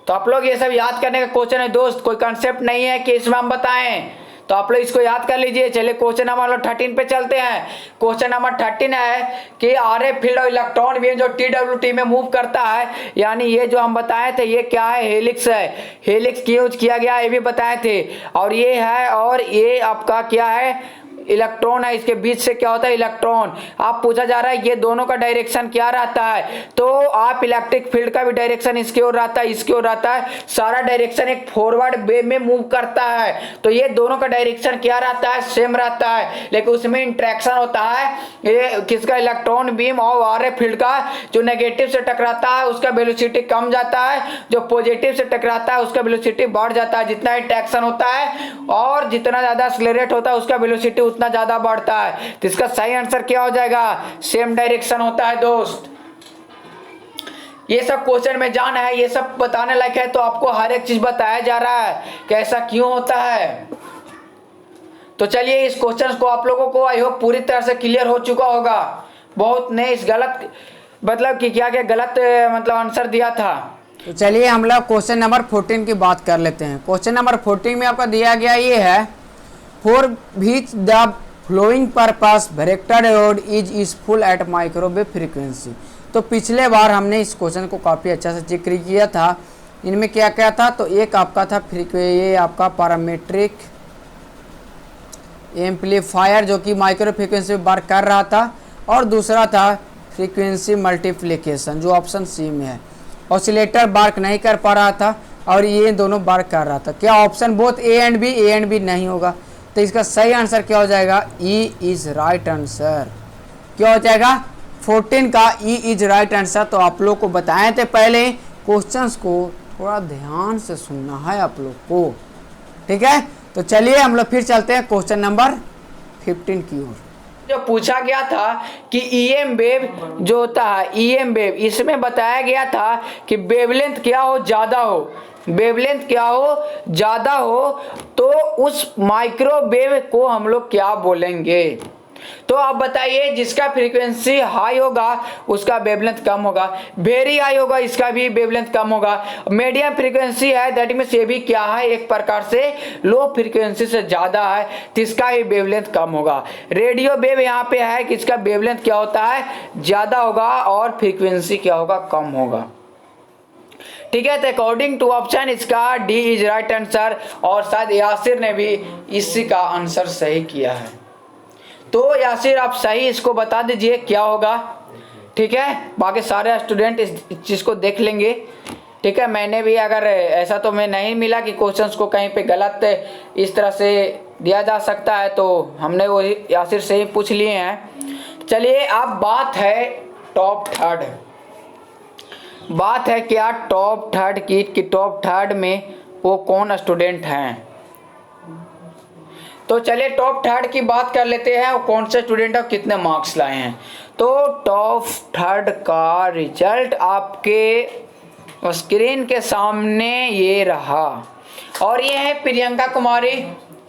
तो आप लोग ये सब याद करने का क्वेश्चन है दोस्त, कोई कंसेप्ट नहीं है कि इसमें हम बताएं, तो आप लोग इसको याद कर लीजिए। चलिए, क्वेश्चन नंबर 13 पे चलते हैं। क्वेश्चन नंबर 13 है कि RF फील्ड और इलेक्ट्रॉन बीम जो TWT में मूव करता है, यानी ये जो हम बताए थे ये क्या है? हेलिक्स है। हेलिक्स की यूज किया गया ये भी बताए थे। और ये है, और ये आपका क्या है? इलेक्ट्रॉन है। इसके बीच से क्या होता है? इलेक्ट्रॉन। आप पूछा जा रहा है ये दोनों का डायरेक्शन क्या रहता है, तो आप इलेक्ट्रिक फील्ड का भी डायरेक्शन इसकी ओर रहता है, इसकी ओर रहता है। सारा डायरेक्शन एक फॉरवर्ड वे में मूव करता है। तो ये दोनों का डायरेक्शन क्या रहता है? सेम रहता है, लेकिन उसमें इंट्रैक्शन होता है। ये किसका? इलेक्ट्रॉन बीम और RF फील्ड का। जो नेगेटिव से टकराता है उसका वेलोसिटी कम जाता है, जो पॉजिटिव से टकराता है उसका वेलोसिटी बढ़ जाता है। जितना इंट्रैक्शन होता है और जितना ज्यादा एक्सेलरेट होता है उसका वेलोसिटी उतना ज्यादा बढ़ता है। तो इसका सही आंसर क्या हो जाएगा? सेम डायरेक्शन होता है दोस्त। ये सब क्वेश्चन में जान है, ये सब बताने लायक है, तो आपको हर एक चीज बताया जा रहा है कि ऐसा क्यों होता है। तो चलिए, इस क्वेश्चन को आप लोगों को आई होप पूरी तरह से क्लियर हो चुका होगा। बहुत ने इस गलत मतलब कि क्या क्या गलत मतलब आंसर दिया था। तो चलिए, हम लोग क्वेश्चन नंबर 14 की बात कर लेते हैं। क्वेश्चन नंबर 14 में आपका दिया गया ये है, for which the flowing purpose vector diode is useful at microwave frequency. तो पिछले बार हमने इस क्वेश्चन को काफ़ी अच्छा से जिक्र किया था। इनमें क्या क्या था? तो एक आपका था ये आपका पैरामीट्रिक एम्पलीफायर जो कि माइक्रो फ्रीक्वेंसी में वर्क कर रहा था, और दूसरा था फ्रीक्वेंसी मल्टीप्लिकेशन जो ऑप्शन सी में है। ऑसिलेटर वर्क नहीं कर पा रहा था और ये दोनों वर्क कर रहा था। क्या option both A and B नहीं होगा? तो इसका सही आंसर क्या हो जाएगा? E is right answer. क्या हो जाएगा? 14 का ई इज राइट आंसर। तो आप लोग को बताए थे पहले, क्वेश्चंस को थोड़ा ध्यान से सुनना है आप लोग को, ठीक है। तो चलिए, हम लोग फिर चलते हैं क्वेश्चन नंबर 15 की ओर। जो पूछा गया था कि EM वेव जो होता है, EM वेव, इसमें बताया गया था कि वेवलेंथ क्या हो? ज्यादा हो। वेवलेंथ क्या हो? ज्यादा हो। तो उस माइक्रोवेव को हम लोग क्या बोलेंगे? तो आप बताइए, जिसका फ्रीक्वेंसी हाई होगा उसका वेवलेंथ कम होगा, वेरी हाई होगा इसका भी वेवलेंथ कम होगा। मीडियम फ्रीक्वेंसी है, दैट मींस ये भी क्या है? एक प्रकार से लो फ्रीक्वेंसी से ज्यादा है, तो इसका ही वेवलेंथ कम होगा। रेडियो वेव यहाँ पे है कि इसका वेवलेंथ क्या होता है? ज्यादा होगा और फ्रीक्वेंसी क्या होगा? कम होगा। ठीक है, तो अकॉर्डिंग टू ऑप्शन इसका डी इज राइट आंसर, और शायद यासिर ने भी इसी का आंसर सही किया है। तो यासिर, आप सही इसको बता दीजिए क्या होगा, ठीक है। बाकी सारे स्टूडेंट इस चीज़ को देख लेंगे, ठीक है। मैंने भी अगर ऐसा तो मैं नहीं मिला कि क्वेश्चंस को कहीं पे गलत इस तरह से दिया जा सकता है, तो हमने वो यासिर से ही पूछ लिए हैं। चलिए, अब बात है टॉप थर्ड। बात है क्या? टॉप थर्ड की, कि टॉप थर्ड में वो कौन स्टूडेंट हैं। तो चलिए, टॉप थर्ड की बात कर लेते हैं, वो कौन से स्टूडेंट और कितने मार्क्स लाए हैं। तो टॉप थर्ड का रिजल्ट आपके स्क्रीन के सामने ये रहा, और ये है प्रियंका कुमारी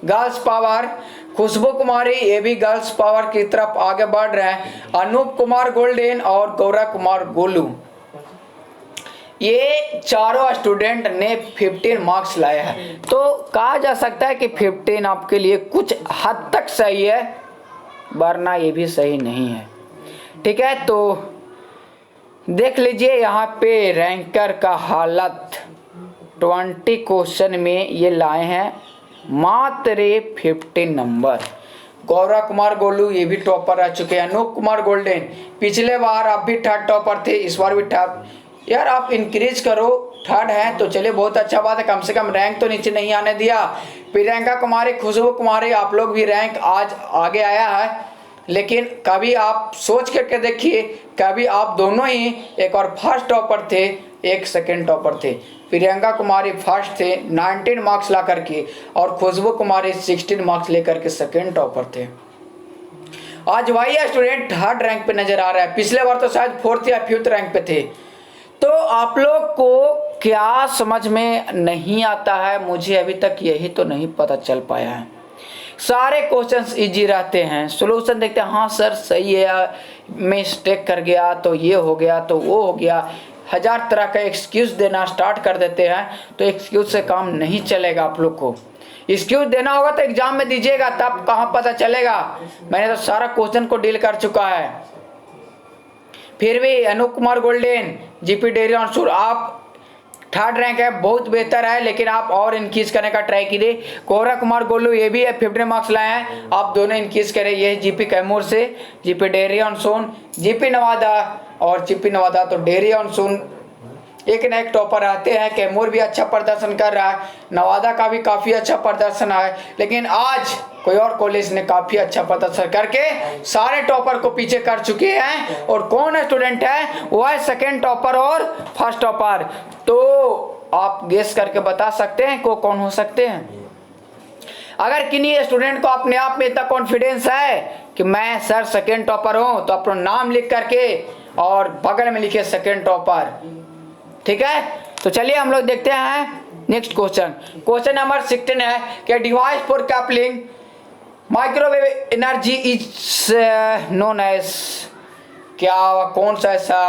गर्ल्स पावर, खुशबू कुमारी ये भी गर्ल्स पावर की तरफ आगे बढ़ रहे हैं, अनूप कुमार गोल्डन और गौरव कुमार गोलू ये चारों स्टूडेंट ने 15 मार्क्स लाए हैं। तो कहा जा सकता है कि 15 आपके लिए कुछ हद तक सही है, वरना ये भी सही नहीं है। ठीक है, तो देख लीजिए यहाँ पे रैंकर का हालत। 20 क्वेश्चन में ये लाए हैं मात्र 15 नंबर। गौरव कुमार गोलू ये भी टॉपर रह चुके हैं। अनूप कुमार गोल्डन पिछले बार आप भी थर्ड टॉपर थे, इस बार भी थर्ड। यार आप इंक्रीज करो, थर्ड है तो चलिए बहुत अच्छा बात है, कम से कम रैंक तो नीचे नहीं आने दिया। प्रियंका कुमारी, खुशबू कुमारी, आप लोग भी रैंक आज आगे आया है, लेकिन कभी आप सोच करके देखिए, कभी आप दोनों ही, एक और फर्स्ट टॉपर थे, एक सेकंड टॉपर थे। प्रियंका कुमारी फर्स्ट थे 19 मार्क्स ला करके, और खुशबू कुमारी 16 मार्क्स लेकर के सेकंड टॉपर थे। आज वही स्टूडेंट थर्ड रैंक पे नजर आ रहा है, पिछले बार तो शायद फोर्थ या फिफ्थ रैंक पे थे। तो आप लोग को क्या समझ में नहीं आता है, मुझे अभी तक यही तो नहीं पता चल पाया है। सारे क्वेश्चंस इजी रहते हैं, सॉल्यूशन देखते हैं, हाँ सर सही है, मिस्टेक कर गया तो ये हो गया तो वो हो गया, हजार तरह का एक्सक्यूज देना स्टार्ट कर देते हैं। तो एक्सक्यूज से काम नहीं चलेगा। आप लोग को एक्सक्यूज देना होगा तो एग्जाम में दीजिएगा, तब कहाँ पता चलेगा। मैंने तो सारा क्वेश्चन को डील कर चुका है। फिर भी Anoop Kumar golden, GP dairy अंशुर, आप थर्ड रैंक है, बहुत बेहतर है, लेकिन आप और इनक्रीज करने का ट्राई कीजिए। गौरव कुमार गोलू ये भी 15 मार्क्स लाए हैं, आप दोनों इनक्रीज करें। ये जीपी कैमूर से जीपी डेरी ऑनसोन, जीपी नवादा, और जीपी नवादा तो डेरी ऑनसोन एक न एक टॉपर आते हैं। कैमूर भी अच्छा प्रदर्शन कर रहा है, नवादा का भी काफ़ी अच्छा प्रदर्शन है, लेकिन आज कोई और कॉलेज ने काफ़ी अच्छा प्रदर्शन करके सारे टॉपर को पीछे कर चुके हैं। और कौन स्टूडेंट है, वह है सेकेंड टॉपर और फर्स्ट टॉपर। तो आप गेस करके बता सकते हैं को कौन हो सकते हैं। अगर किन्हीं स्टूडेंट को अपने आप में इतना कॉन्फिडेंस है कि मैं सर सेकेंड टॉपर हूं, तो अपना नाम लिख करके और बगल में लिखे सेकेंड टॉपर। ठीक है, तो चलिए हम लोग देखते हैं नेक्स्ट क्वेश्चन। क्वेश्चन नंबर 16 है कि device for coupling microwave energy is known as, क्या कौन सा ऐसा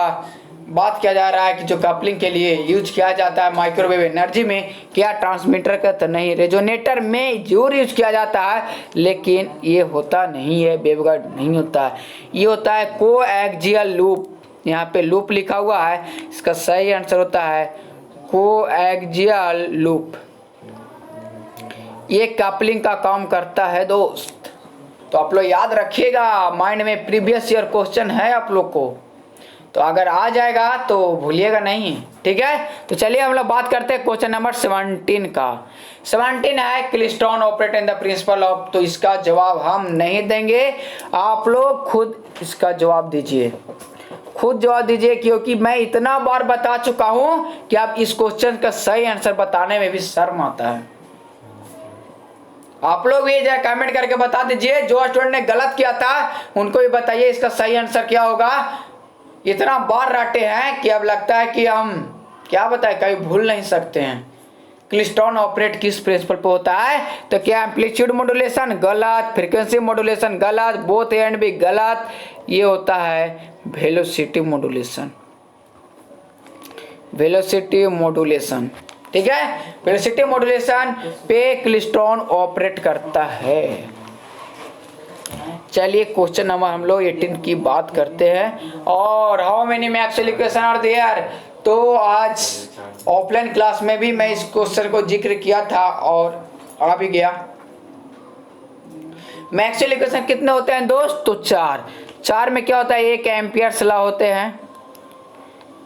बात किया जा रहा है कि जो कपलिंग के लिए यूज किया जाता है माइक्रोवेव एनर्जी में। क्या ट्रांसमीटर का तो नहीं, रेजोनेटर में जरूर यूज किया जाता है, लेकिन ये होता नहीं है, वेवगाइड नहीं होता है, ये होता है कोएक्सियल लूप। यहाँ पे लूप लिखा हुआ है, इसका सही आंसर होता है कोएक्सियल लूप। ये कपलिंग का काम करता है दोस्त। तो आप लोग याद रखिएगा, माइंड में प्रीवियस ईयर क्वेश्चन है आप लोग को, तो अगर आ जाएगा तो भूलिएगा नहीं। ठीक है, तो चलिए हम लोग बात करते हैं क्वेश्चन नंबर 17 का। 17 है klystron operate in the principle of. तो इसका जवाब हम नहीं देंगे, आप लोग खुद इसका जवाब दीजिए, खुद जवाब दीजिए, क्योंकि मैं इतना बार बता चुका हूं कि आप इस क्वेश्चन का सही आंसर बताने में भी शर्म आता है। आप लोग भी जरा कमेंट करके बता दीजिए, जो स्टूडेंट ने गलत किया था उनको भी बताइए इसका सही आंसर क्या होगा। इतना बार रटे हैं कि अब लगता है कि हम क्या बताएं, कभी भूल नहीं सकते हैं। क्लिस्ट्रॉन ऑपरेट किस प्रिंसिपल पे होता है, तो क्या एम्पलीट्यूड मॉड्यूलेशन गलत, फ्रीक्वेंसी मॉड्यूलेशन गलत, बोथ एंड भी गलत, ये होता है वेलोसिटी मॉड्यूलेशन। वेलोसिटी मॉड्यूलेशन, ठीक है, वेलोसिटी मॉड्यूलेशन पे क्लिस्ट्रॉन ऑपरेट करता है। चलिए क्वेश्चन नंबर हम लोग 18 की बात करते हैं। और how many Maxwell equation are there. तो आज ऑफलाइन क्लास में भी मैं इस क्वेश्चन को जिक्र किया था और आ भी गया। मैक्सवेल इक्वेशन कितने होते हैं दोस्त, तो चार में क्या होता है, एक एम्पियर्स लॉ होते हैं,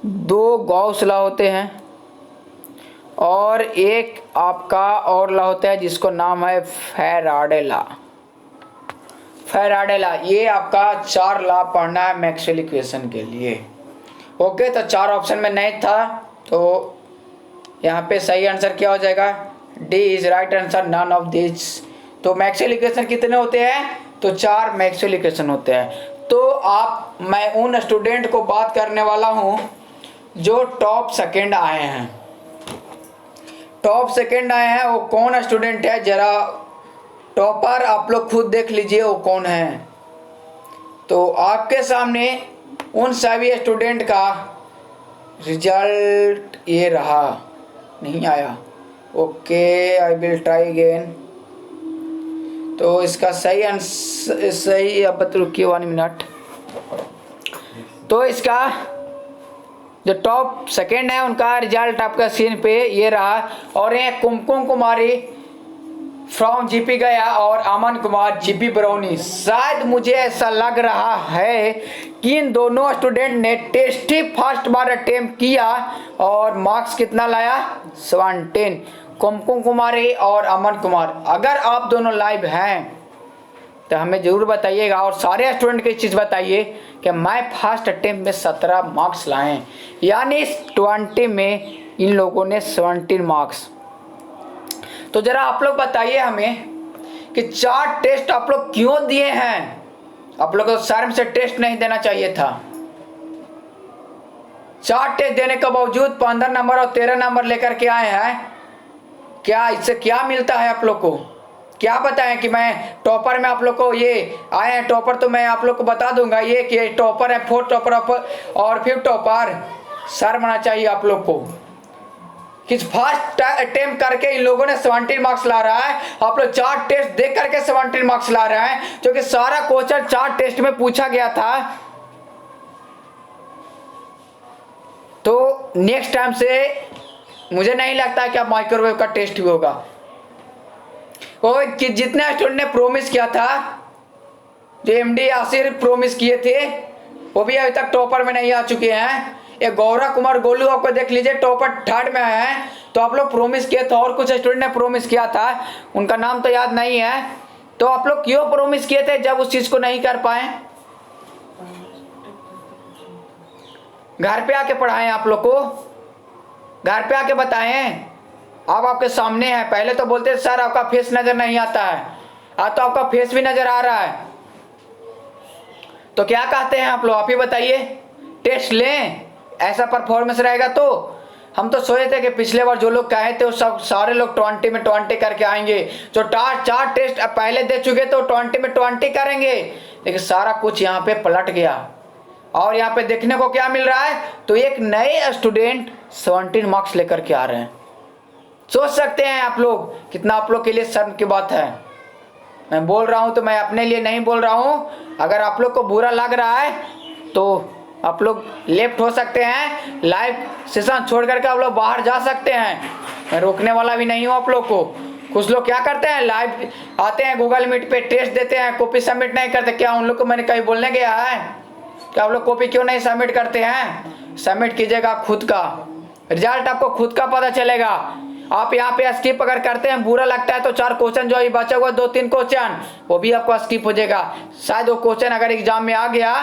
दो गॉस लॉ होते हैं, और एक आपका और लॉ होता है जिसको नाम है फैराडे लॉ। फैराडे लॉ, ये आपका 4 लॉ पढ़ना है मैक्सवेल इक्वेशन के लिए। ओके, तो 4 ऑप्शन में नहीं था, तो यहाँ पे सही आंसर क्या हो जाएगा, D is right answer, none of this. तो मैक्सवेल इक्वेशन कितने होते हैं, तो 4 मैक्सवेल इक्वेशन होते हैं। तो मैं उन स्टूडेंट को बात करने वाला हूँ जो टॉप सेकंड आए हैं। टॉप सेकंड आए हैं वो कौन स्टूडेंट है, जरा टॉपर आप लोग खुद देख लीजिए वो कौन है। तो आपके सामने उन सभी स्टूडेंट का रिजल्ट ये रहा, नहीं आया। Okay, I will try again. तो इसका सही आंसर, सही, अब रुकिए 1 मिनट। तो इसका जो टॉप सेकंड है उनका रिजल्ट आपका स्क्रीन पे ये रहा, और ये कुमकुम कुमारी फ्रॉम जीपी गया और अमन कुमार जीपी बरौनी। शायद मुझे ऐसा लग रहा है कि इन दोनों स्टूडेंट ने टेस्ट ही फर्स्ट बार अटेम्प्ट किया और मार्क्स कितना लाया, 17। कुमकुम कुमारी और अमन कुमार, अगर आप दोनों लाइव हैं तो हमें ज़रूर बताइएगा, और सारे स्टूडेंट को इस चीज़ बताइए कि मैं फर्स्ट अटेम्प्ट में 17 मार्क्स लाए, यानी 20 में इन लोगों ने 17 मार्क्स। तो ज़रा आप लोग बताइए हमें कि 4 टेस्ट आप लोग क्यों दिए हैं? आप लोग को शर्म से टेस्ट नहीं देना चाहिए था। 4 टेस्ट देने के बावजूद 15 नंबर और 13 नंबर लेकर के आए हैं। क्या इससे क्या मिलता है आप लोग को? क्या बताएं कि मैं टॉपर में आप लोग को ये आए हैं टॉपर, तो मैं आप लोग को बता दूंगा ये कि टॉपर है, 4 टॉपर और 5 टॉपर। शर्म आना चाहिए आप लोग को कि फर्स्ट अटेम्प्ट करके इन लोगों ने 17 मार्क्स ला रहा है, आप लोग 4 टेस्ट देख करके 17 मार्क्स ला रहे हैं, जो कि सारा क्वेश्चन 4 टेस्ट में पूछा गया था। तो नेक्स्ट टाइम से मुझे नहीं लगता कि अब माइक्रोवेव का टेस्ट भी होगा। और कि जितने स्टूडेंट ने प्रोमिस किया था, जो एमडी यासिर प्रोमिस किए थे, वो भी अभी तक टॉपर में नहीं आ चुके हैं। ये गौरव कुमार गोलू आपको देख लीजिए टॉपर 3rd में है। तो आप लोग प्रोमिस किए थे, और कुछ स्टूडेंट ने प्रोमिस किया था, उनका नाम तो याद नहीं है। तो आप लोग क्यों प्रोमिस किए थे जब उस चीज़ को नहीं कर पाए? घर पे आके पढ़ाएं, आप लोग को घर पे आके बताएं। अब आपके सामने है, पहले तो बोलते सर आपका फेस नज़र नहीं आता है, आज तो आपका फेस भी नज़र आ रहा है। तो क्या कहते हैं आप लोग, आप ही बताइए। टेस्ट लें, ऐसा परफॉर्मेंस रहेगा तो हम तो सोचे थे कि पिछले बार जो लोग कहे थे वो सब सारे लोग 20 में 20 करके आएंगे। जो 4 टेस्ट अब पहले दे चुके तो 20 में 20 करेंगे, लेकिन सारा कुछ यहाँ पे पलट गया। और यहाँ पे देखने को क्या मिल रहा है, तो एक नए स्टूडेंट 17 मार्क्स लेकर के आ रहे हैं। सोच सकते हैं आप लोग कितना आप लोग के लिए शर्म की बात है। मैं बोल रहा हूँ तो मैं अपने लिए नहीं बोल रहा हूँ। अगर आप लोग को बुरा लग रहा है तो आप लोग लेफ्ट हो सकते हैं, लाइव सेशन छोड़ करके आप लोग बाहर जा सकते हैं। मैं रोकने वाला भी नहीं हूँ आप लोग को। कुछ लोग क्या करते हैं, लाइव आते हैं गूगल मीट पे, टेस्ट देते हैं, कॉपी सबमिट नहीं करते। क्या उन लोग को मैंने कहीं बोलने गया है? क्या आप लोग कॉपी क्यों नहीं सबमिट करते हैं? सबमिट कीजिएगा खुद का, रिजल्ट आपको खुद का पता चलेगा। आप यहाँ पे स्किप अगर करते हैं, बुरा लगता है, तो 4 क्वेश्चन जो अभी बचा हुआ 2-3 क्वेश्चन वो भी आपको स्किप हो जाएगा। शायद वो क्वेश्चन अगर एग्जाम में आ गया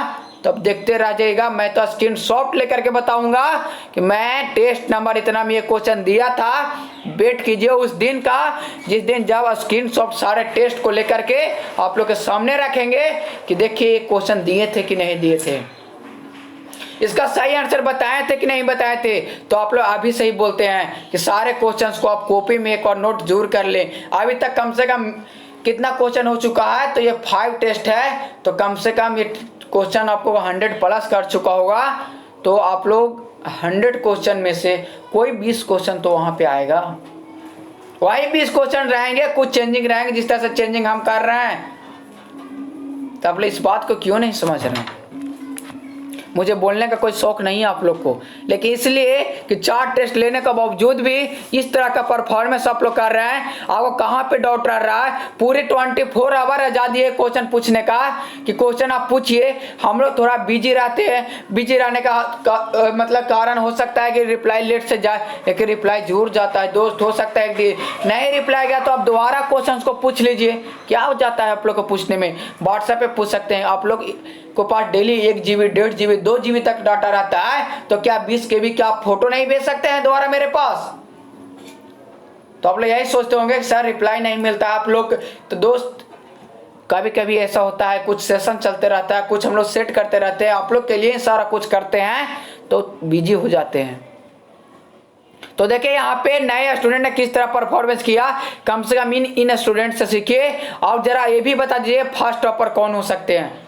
तो अब देखते रह जाइएगा। मैं तो स्क्रीनशॉट लेकर के बताऊंगा कि मैं टेस्ट नंबर इतना में ये क्वेश्चन दिया था। वेट कीजिए उस दिन का जिस दिन जब स्क्रीनशॉट सारे टेस्ट को लेकर के आप लोग के सामने रखेंगे कि देखिए ये क्वेश्चन दिए थे कि नहीं दिए थे, इसका सही आंसर बताए थे कि नहीं बताए थे। तो आप लोग अभी सही बोलते हैं कि सारे क्वेश्चंस को आप कॉपी में एक और नोट जरूर कर लें। अभी तक कम से कम कितना क्वेश्चन हो चुका है, तो ये 5 टेस्ट है, तो कम से कम ये क्वेश्चन आपको 100 प्लस कर चुका होगा। तो आप लोग 100 क्वेश्चन में से कोई 20 क्वेश्चन तो वहाँ पे आएगा, वही 20 क्वेश्चन रहेंगे, कुछ चेंजिंग रहेंगे जिस तरह से चेंजिंग हम कर रहे हैं। तो आप लोग इस बात को क्यों नहीं समझ रहे हैं? मुझे बोलने का कोई शौक नहीं है आप लोग को, लेकिन इसलिए कि 4 टेस्ट लेने के बावजूद भी इस तरह का परफॉर्मेंस आप लोग कर रहे हैं। आपको कहाँ पे डाउट रह रहा है? पूरे 24 आवर आज़ादी है क्वेश्चन पूछने का कि क्वेश्चन आप पूछिए। हम लोग थोड़ा बिजी रहते हैं, बिजी रहने का मतलब कारण हो सकता है कि रिप्लाई लेट से जाए, लेकिन रिप्लाई जरूर जाता है दोस्त। हो सकता है कि नहीं रिप्लाई गया तो आप दोबारा क्वेश्चन को पूछ लीजिए। क्या हो जाता है आप लोग को पूछने में? व्हाट्सएप पे पूछ सकते हैं। आप लोग को पास डेली 1 GB 1.5 GB 2 GB तक डाटा रहता है, तो क्या 20 KB क्या आप फोटो नहीं भेज सकते हैं दोबारा मेरे पास? तो आप लोग यही सोचते होंगे कि सर रिप्लाई नहीं मिलता आप लोग। तो दोस्त कभी कभी ऐसा होता है, कुछ सेशन चलते रहता है, कुछ हम लोग सेट करते रहते हैं, आप लोग के लिए सारा कुछ करते हैं तो बिजी हो जाते हैं। तो देखिए यहाँ पे नए स्टूडेंट ने किस तरह परफॉर्मेंस किया, कम से कम इन स्टूडेंट से सीखिए। और जरा ये भी बता दीजिए फर्स्ट टॉपर कौन हो सकते हैं?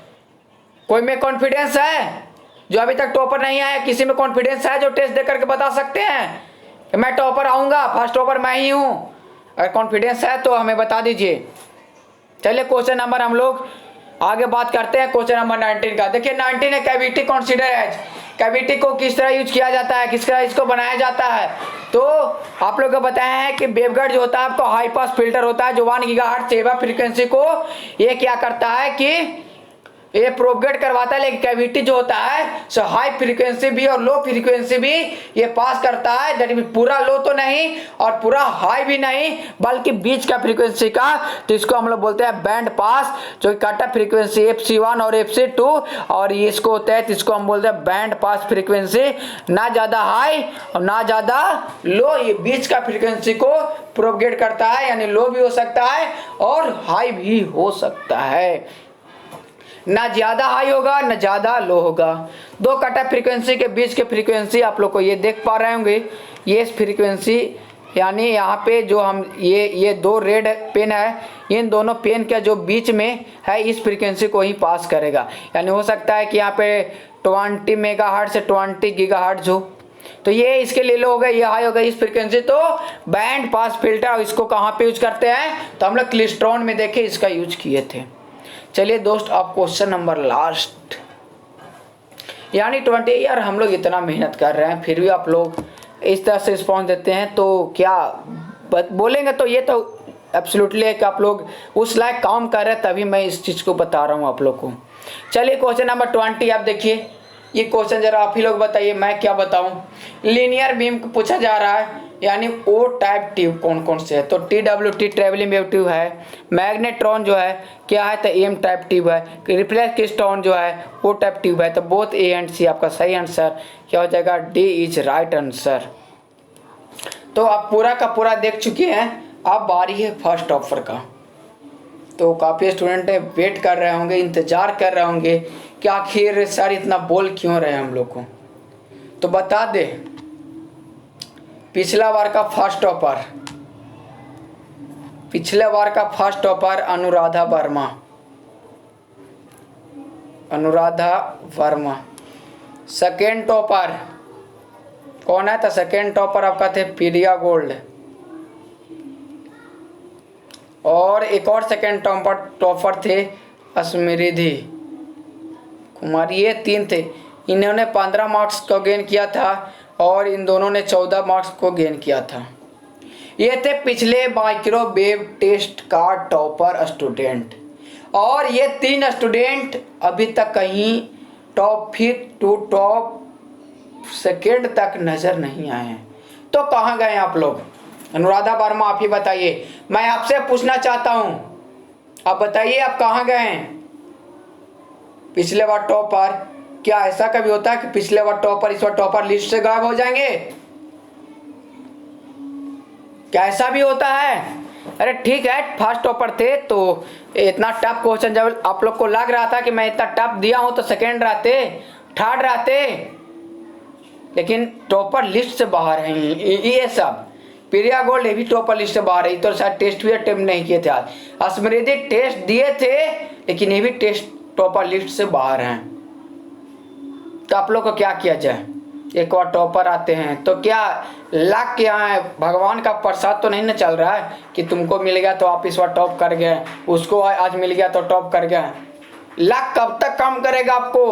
कोई में कॉन्फिडेंस है? जो अभी तक टॉपर नहीं आया, किसी में कॉन्फिडेंस है जो टेस्ट दे करके बता सकते हैं कि मैं टॉपर आऊँगा, फर्स्ट टॉपर मैं ही हूँ? अगर कॉन्फिडेंस है तो हमें बता दीजिए। चलिए क्वेश्चन नंबर हम लोग आगे बात करते हैं, क्वेश्चन नंबर 19 का। देखिए 19 है, कैविटी कंसीडर एज, कैविटी को किस तरह यूज किया जाता है, किस तरह इसको बनाया जाता है। तो आप लोग को बताया है कि वेवगाइड जो होता है आपको हाई पास फिल्टर होता है जो 1 गीगाहर्ट्ज सेवा फ्रीक्वेंसी को ये क्या करता है कि ये प्रोपगेट करवाता है, लेकिन कैविटी जो होता है सो हाई फ्रीक्वेंसी भी और लो फ्रीक्वेंसी भी ये पास करता है। दैट मीन पूरा लो तो नहीं और पूरा हाई भी नहीं, बल्कि बीच का फ्रीक्वेंसी का, तो इसको हम लोग बोलते हैं बैंड पास, जो कट ऑफ फ्रीक्वेंसी FC1 और FC2 और इसको होता है, तो इसको हम बोलते हैं बैंड पास फ्रीक्वेंसी। ना ज़्यादा हाई और ना ज़्यादा लो, ये बीच का फ्रीक्वेंसी को प्रोपगेट करता है, यानी लो भी हो सकता है और हाई भी हो सकता है। ना ज़्यादा हाई होगा ना ज़्यादा लो होगा। दो कट ऑफ फ्रीक्वेंसी के बीच के फ्रीक्वेंसी आप लोग को ये देख पा रहे होंगे, ये फ्रीक्वेंसी यानी यहाँ पे जो हम ये दो रेड पेन है, इन दोनों पेन के जो बीच में है इस फ्रीक्वेंसी को ही पास करेगा। यानी हो सकता है कि यहाँ पे 20 मेगाहर्ट्ज से 20 गीगाहर्ट्ज हो, तो ये इसके लिए लो हो गए, ये हाई हो गई इस फ्रीक्वेंसी। तो बैंड पास फिल्टर इसको कहाँ पे यूज करते हैं, तो हम लोग क्लिस्ट्रॉन में देखे इसका यूज किए थे। चलिए दोस्त अब क्वेश्चन नंबर लास्ट, यानी 20। यार हम लोग इतना मेहनत कर रहे हैं फिर भी आप लोग इस तरह से रिस्पॉन्स देते हैं, तो क्या बोलेंगे, तो ये तो एब्सोल्युटली है कि आप लोग उस लायक काम कर रहे हैं, तभी मैं इस चीज़ को बता रहा हूँ आप लोग को। चलिए क्वेश्चन नंबर 20 आप देखिए, ये क्वेश्चन जरा आप ही लोग बताइए, मैं क्या बताऊं। लीनियर बीम को पूछा जा रहा है, यानी ओ टाइप ट्यूब कौन कौन से है, तो TWT ट्रेवलिंग वेव ट्यूब है, मैग्नेट्रॉन जो है क्या है, तो एम टाइप ट्यूब है, रिफ्लेक्स क्लिस्ट्रॉन जो है ओ टाइप ट्यूब है। तो बोथ A एंड C आपका सही आंसर क्या हो जाएगा, D इज राइट आंसर। तो आप पूरा का पूरा देख चुके हैं, अब बारी है फर्स्ट ऑफर का। तो काफ़ी स्टूडेंट वेट कर रहे होंगे, इंतज़ार कर रहे होंगे कि आखिर सर इतना बोल क्यों रहे हम लोग को। तो बता दे, पिछला बार का फर्स्ट टॉपर, पिछले बार का first topper Anuradha Verma, Anuradha Verma. Second topper कौन है, तो सेकेंड टॉपर आपका थे प्रिया गोल्ड, और एक और सेकेंड टॉपर थे स्मृति कुमार। ये 3 थे, इन्होंने 15 मार्क्स को गेन किया था और इन दोनों ने 14 मार्क्स को गेन किया था। ये थे पिछले माइक्रोवेव टेस्ट का टॉपर स्टूडेंट, और ये 3 स्टूडेंट अभी तक कहीं टॉप 5 टू टॉप सेकेंड तक नज़र नहीं आए हैं। तो कहाँ गए आप लोग, अनुराधा वर्मा आप ही बताइए, मैं आपसे पूछना चाहता हूँ, आप बताइए आप कहाँ गए हैं। पिछले बार टॉपर, क्या ऐसा कभी होता है कि पिछले बार टॉपर इस बार टॉपर लिस्ट से गायब हो जाएंगे, क्या ऐसा भी होता है? अरे ठीक है, फर्स्ट टॉपर थे तो इतना टफ क्वेश्चन जब आप लोग को लग रहा था कि मैं इतना टफ दिया हूं तो सेकेंड रहते, थर्ड रहते, लेकिन टॉपर लिस्ट से बाहर हैं ये सब। प्रिया गोल्ड ये भी टॉपर लिस्ट से बाहर है, तो शायद टेस्ट भी अटेम्प्ट नहीं किए थे आज। स्मृति टेस्ट दिए थे लेकिन ये भी टेस्ट टॉपर लिस्ट से बाहर हैं। तो आप लोग को क्या किया जाए, एक और टॉपर आते हैं तो क्या लक क्या है, भगवान का प्रसाद तो नहीं ना चल रहा है कि तुमको मिल गया तो आप इस बार टॉप कर गए, उसको आज मिल गया तो टॉप कर गए। लक कब तक काम करेगा आपको,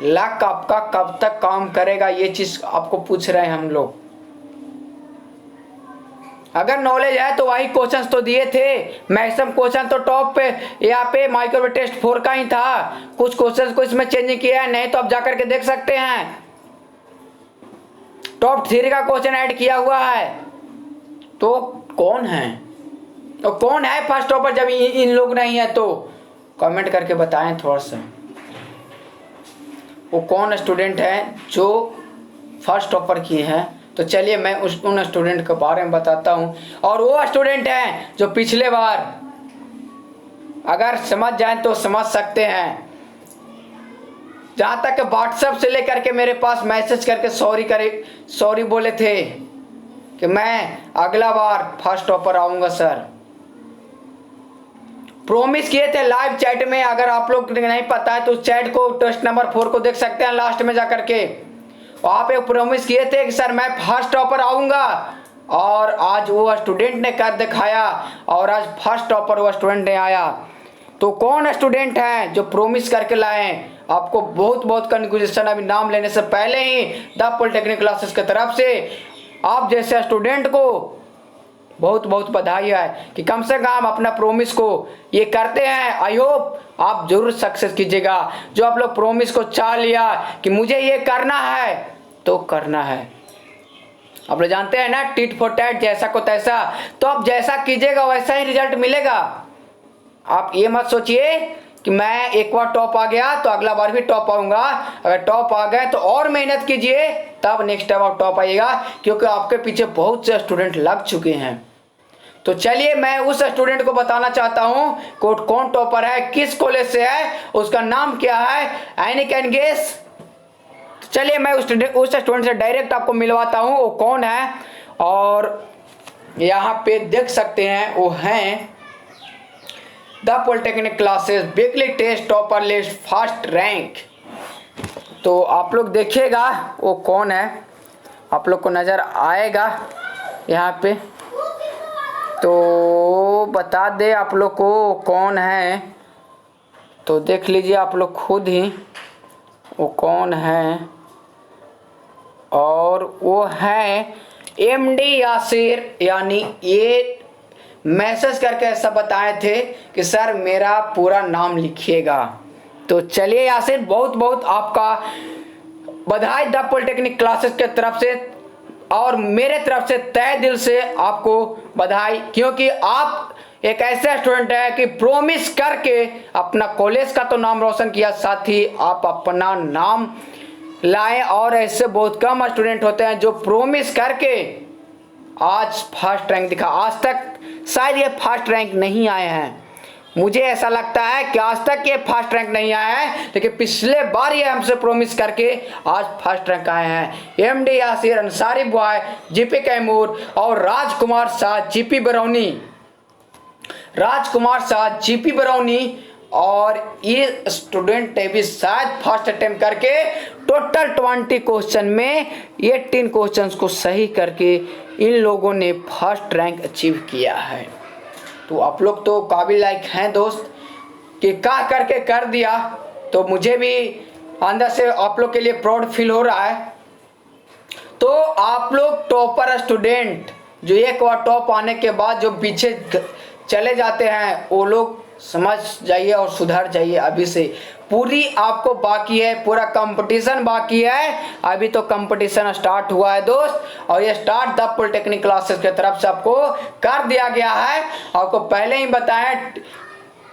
लक आपका कब तक काम करेगा, ये चीज आपको पूछ रहे हैं हम लोग। अगर नॉलेज है तो वही क्वेश्चंस तो दिए थे, मैक्सिमम क्वेश्चन तो टॉप पे यहाँ पे माइक्रोवेव टेस्ट 4 का ही था, कुछ क्वेश्चंस को इसमें चेंज किया है, नहीं तो आप जाकर के देख सकते हैं टॉप 3 का क्वेश्चन ऐड किया हुआ है। तो कौन है, तो कौन है फर्स्ट टॉपर जब इन लोग नहीं है, तो कमेंट करके बताएं थोड़ा सा, वो कौन स्टूडेंट है जो फर्स्ट टॉपर किए हैं। तो चलिए मैं उन स्टूडेंट के बारे में बताता हूं, और वो स्टूडेंट हैं जो पिछले बार अगर समझ जाएं तो समझ सकते हैं। जहां तक व्हाट्सएप से लेकर के मेरे पास मैसेज करके सॉरी बोले थे कि मैं अगला बार फर्स्ट टॉपर आऊंगा सर, प्रॉमिस किए थे लाइव चैट में। अगर आप लोग नहीं पता है तो उस चैट को टेस्ट नंबर 4 को देख सकते हैं लास्ट में जाकर के। वहाँ पे प्रॉमिस किए थे कि सर मैं फर्स्ट टॉपर आऊँगा, और आज वो स्टूडेंट ने कर दिखाया और आज फर्स्ट टॉपर वो स्टूडेंट ने आया। तो कौन स्टूडेंट है जो प्रॉमिस करके लाए हैं? आपको बहुत बहुत कंग्रेचुलेशन अभी नाम लेने से पहले ही द पॉलिटेक्निक क्लासेस की तरफ से आप जैसे स्टूडेंट को बहुत बहुत बधाई है कि कम से कम अपना प्रॉमिस को ये करते हैं। आई होप आप जरूर सक्सेस कीजिएगा। जो आप लोग प्रॉमिस को चाह लिया कि मुझे ये करना है तो करना है। आप लोग जानते हैं ना, टिट फॉर टैट, जैसा को तैसा। तो आप जैसा कीजिएगा वैसा ही रिजल्ट मिलेगा। आप ये मत सोचिए कि मैं एक बार टॉप आ गया तो अगला बार भी टॉप आऊंगा। अगर टॉप आ गए तो और मेहनत कीजिए, तब नेक्स्ट टाइम आप टॉप आइएगा, क्योंकि आपके पीछे बहुत से स्टूडेंट लग चुके हैं। तो चलिए मैं उस स्टूडेंट को बताना चाहता हूँ कौन टॉपर है, किस कॉलेज से है, उसका नाम क्या है, एनी कैन गेस। चलिए मैं उस स्टूडेंट से डायरेक्ट आपको मिलवाता हूँ वो कौन है। और यहाँ पे देख सकते हैं वो हैं the polytechnic classes weekly test topper list first rank. तो आप लोग देखिएगा वो कौन है, आप लोग को नज़र आएगा यहाँ पे। तो बता दे आप लोग को कौन है, तो देख लीजिए आप लोग खुद ही वो कौन है। और वो है MD यासिर, यानी ये मैसेज करके ऐसा बताए थे कि सर मेरा पूरा नाम लिखिएगा। तो चलिए यासिर, बहुत बहुत आपका बधाई द पॉलिटेक्निक क्लासेस के तरफ से, और मेरे तरफ से तहे दिल से आपको बधाई, क्योंकि आप एक ऐसे स्टूडेंट है कि प्रॉमिस करके अपना कॉलेज का तो नाम रोशन किया, साथ ही आप अपना नाम लाए। और ऐसे बहुत कम स्टूडेंट होते हैं जो प्रॉमिस करके आज फर्स्ट रैंक दिखा। आज तक शायद ये फर्स्ट रैंक नहीं आए हैं। मुझे ऐसा लगता है कि आज तक ये फर्स्ट रैंक नहीं आया है, लेकिन पिछले बार ये हमसे प्रॉमिस करके आज फर्स्ट रैंक आए हैं। MD Yasir Ansari boy GP Kaimur और राजकुमार शाह GP बरौनी, राजकुमार शाह GP बरौनी। और ये स्टूडेंट ने भी शायद फर्स्ट अटेम्प्ट करके टोटल 20 क्वेश्चन में 18 क्वेश्चंस को सही करके इन लोगों ने फर्स्ट रैंक अचीव किया है। तो आप लोग तो काबिल लायक हैं दोस्त कि का करके कर दिया। तो मुझे भी अंदर से आप लोग के लिए प्राउड फील हो रहा है। तो आप लोग टॉपर स्टूडेंट जो एक बार टॉप आने के बाद जो पीछे चले जाते हैं, वो लोग समझ जाइए और सुधर जाइए अभी से। पूरी आपको बाकी है, पूरा कंपटीशन बाकी है। अभी तो कंपटीशन स्टार्ट हुआ है दोस्त, और ये स्टार्ट द पॉलिटेक्निक क्लासेस की तरफ से आपको कर दिया गया है। आपको पहले ही बताएं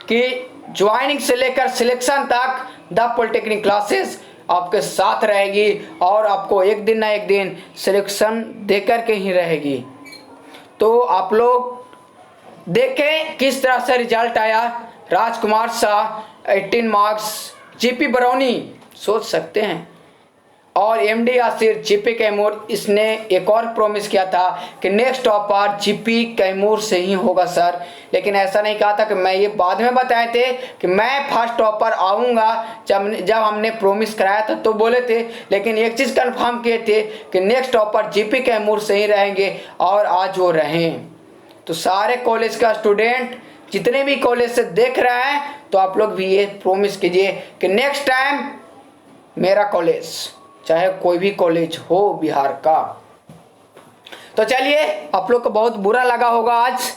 कि ज्वाइनिंग से लेकर सिलेक्शन तक द पॉलिटेक्निक क्लासेस आपके साथ रहेगी, और आपको एक दिन ना एक दिन सिलेक्शन देकर के ही रहेगी। तो आप लोग देखें किस तरह से रिजल्ट आया। राजकुमार शाह 18 मार्क्स GP बरौनी, सोच सकते हैं। और MD यासिर GP कैमूर, इसने एक और प्रॉमिस किया था कि नेक्स्ट टॉपर GP कैमूर से ही होगा सर, लेकिन ऐसा नहीं कहा था कि मैं ये बाद में बताए थे कि मैं फर्स्ट टॉपर आऊँगा। जब हमने प्रॉमिस कराया था तो बोले थे, लेकिन एक चीज़ कंफर्म किए थे कि नेक्स्ट टॉपर GP कैमूर से ही रहेंगे, और आज वो रहें। तो सारे कॉलेज का स्टूडेंट जितने भी कॉलेज से देख रहे हैं, तो आप लोग भी ये प्रॉमिस कीजिए कि नेक्स्ट टाइम मेरा कॉलेज, चाहे कोई भी कॉलेज हो बिहार का। तो चलिए, आप लोग को बहुत बुरा लगा होगा आज,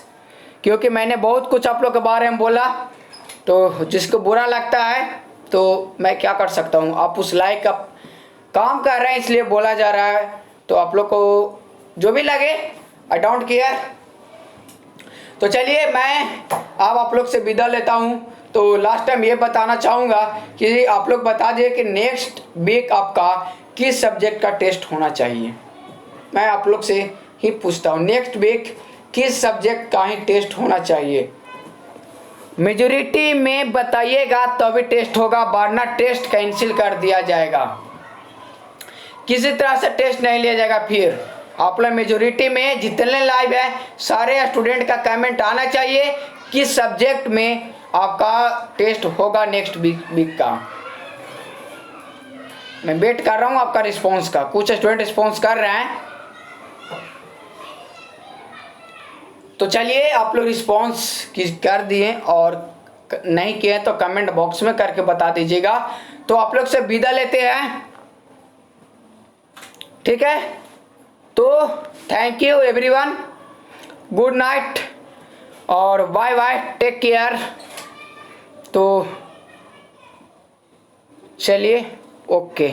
क्योंकि मैंने बहुत कुछ आप लोग के बारे में बोला। तो जिसको बुरा लगता है तो मैं क्या कर सकता हूँ, आप उस लाइक का काम कर रहे हैं इसलिए बोला जा रहा है। तो आप लोग को जो भी लगे, आई डोंट केयर। तो चलिए मैं अब आप लोग से विदा लेता हूँ। तो लास्ट टाइम ये बताना चाहूँगा कि आप लोग बता दिए कि नेक्स्ट वीक आपका किस सब्जेक्ट का टेस्ट होना चाहिए। मैं आप लोग से ही पूछता हूँ, नेक्स्ट वीक किस सब्जेक्ट का ही टेस्ट होना चाहिए। मेजॉरिटी में बताइएगा तभी टेस्ट होगा, वरना टेस्ट कैंसिल कर दिया जाएगा। किसी तरह से टेस्ट नहीं लिया जाएगा। फिर आप लोग मेजॉरिटी में जितने लाइव है सारे स्टूडेंट का कमेंट आना चाहिए किस सब्जेक्ट में आपका टेस्ट होगा नेक्स्ट वीक का। मैं वेट कर रहा हूँ आपका रिस्पॉन्स का। कुछ स्टूडेंट रिस्पॉन्स कर रहे हैं, तो चलिए आप लोग रिस्पॉन्स कर दिए और नहीं किए तो कमेंट बॉक्स में करके बता दीजिएगा। तो आप लोग से विदा लेते हैं, ठीक है। तो thank you everyone, good night और बाय बाय, टेक केयर। तो चलिए ओके।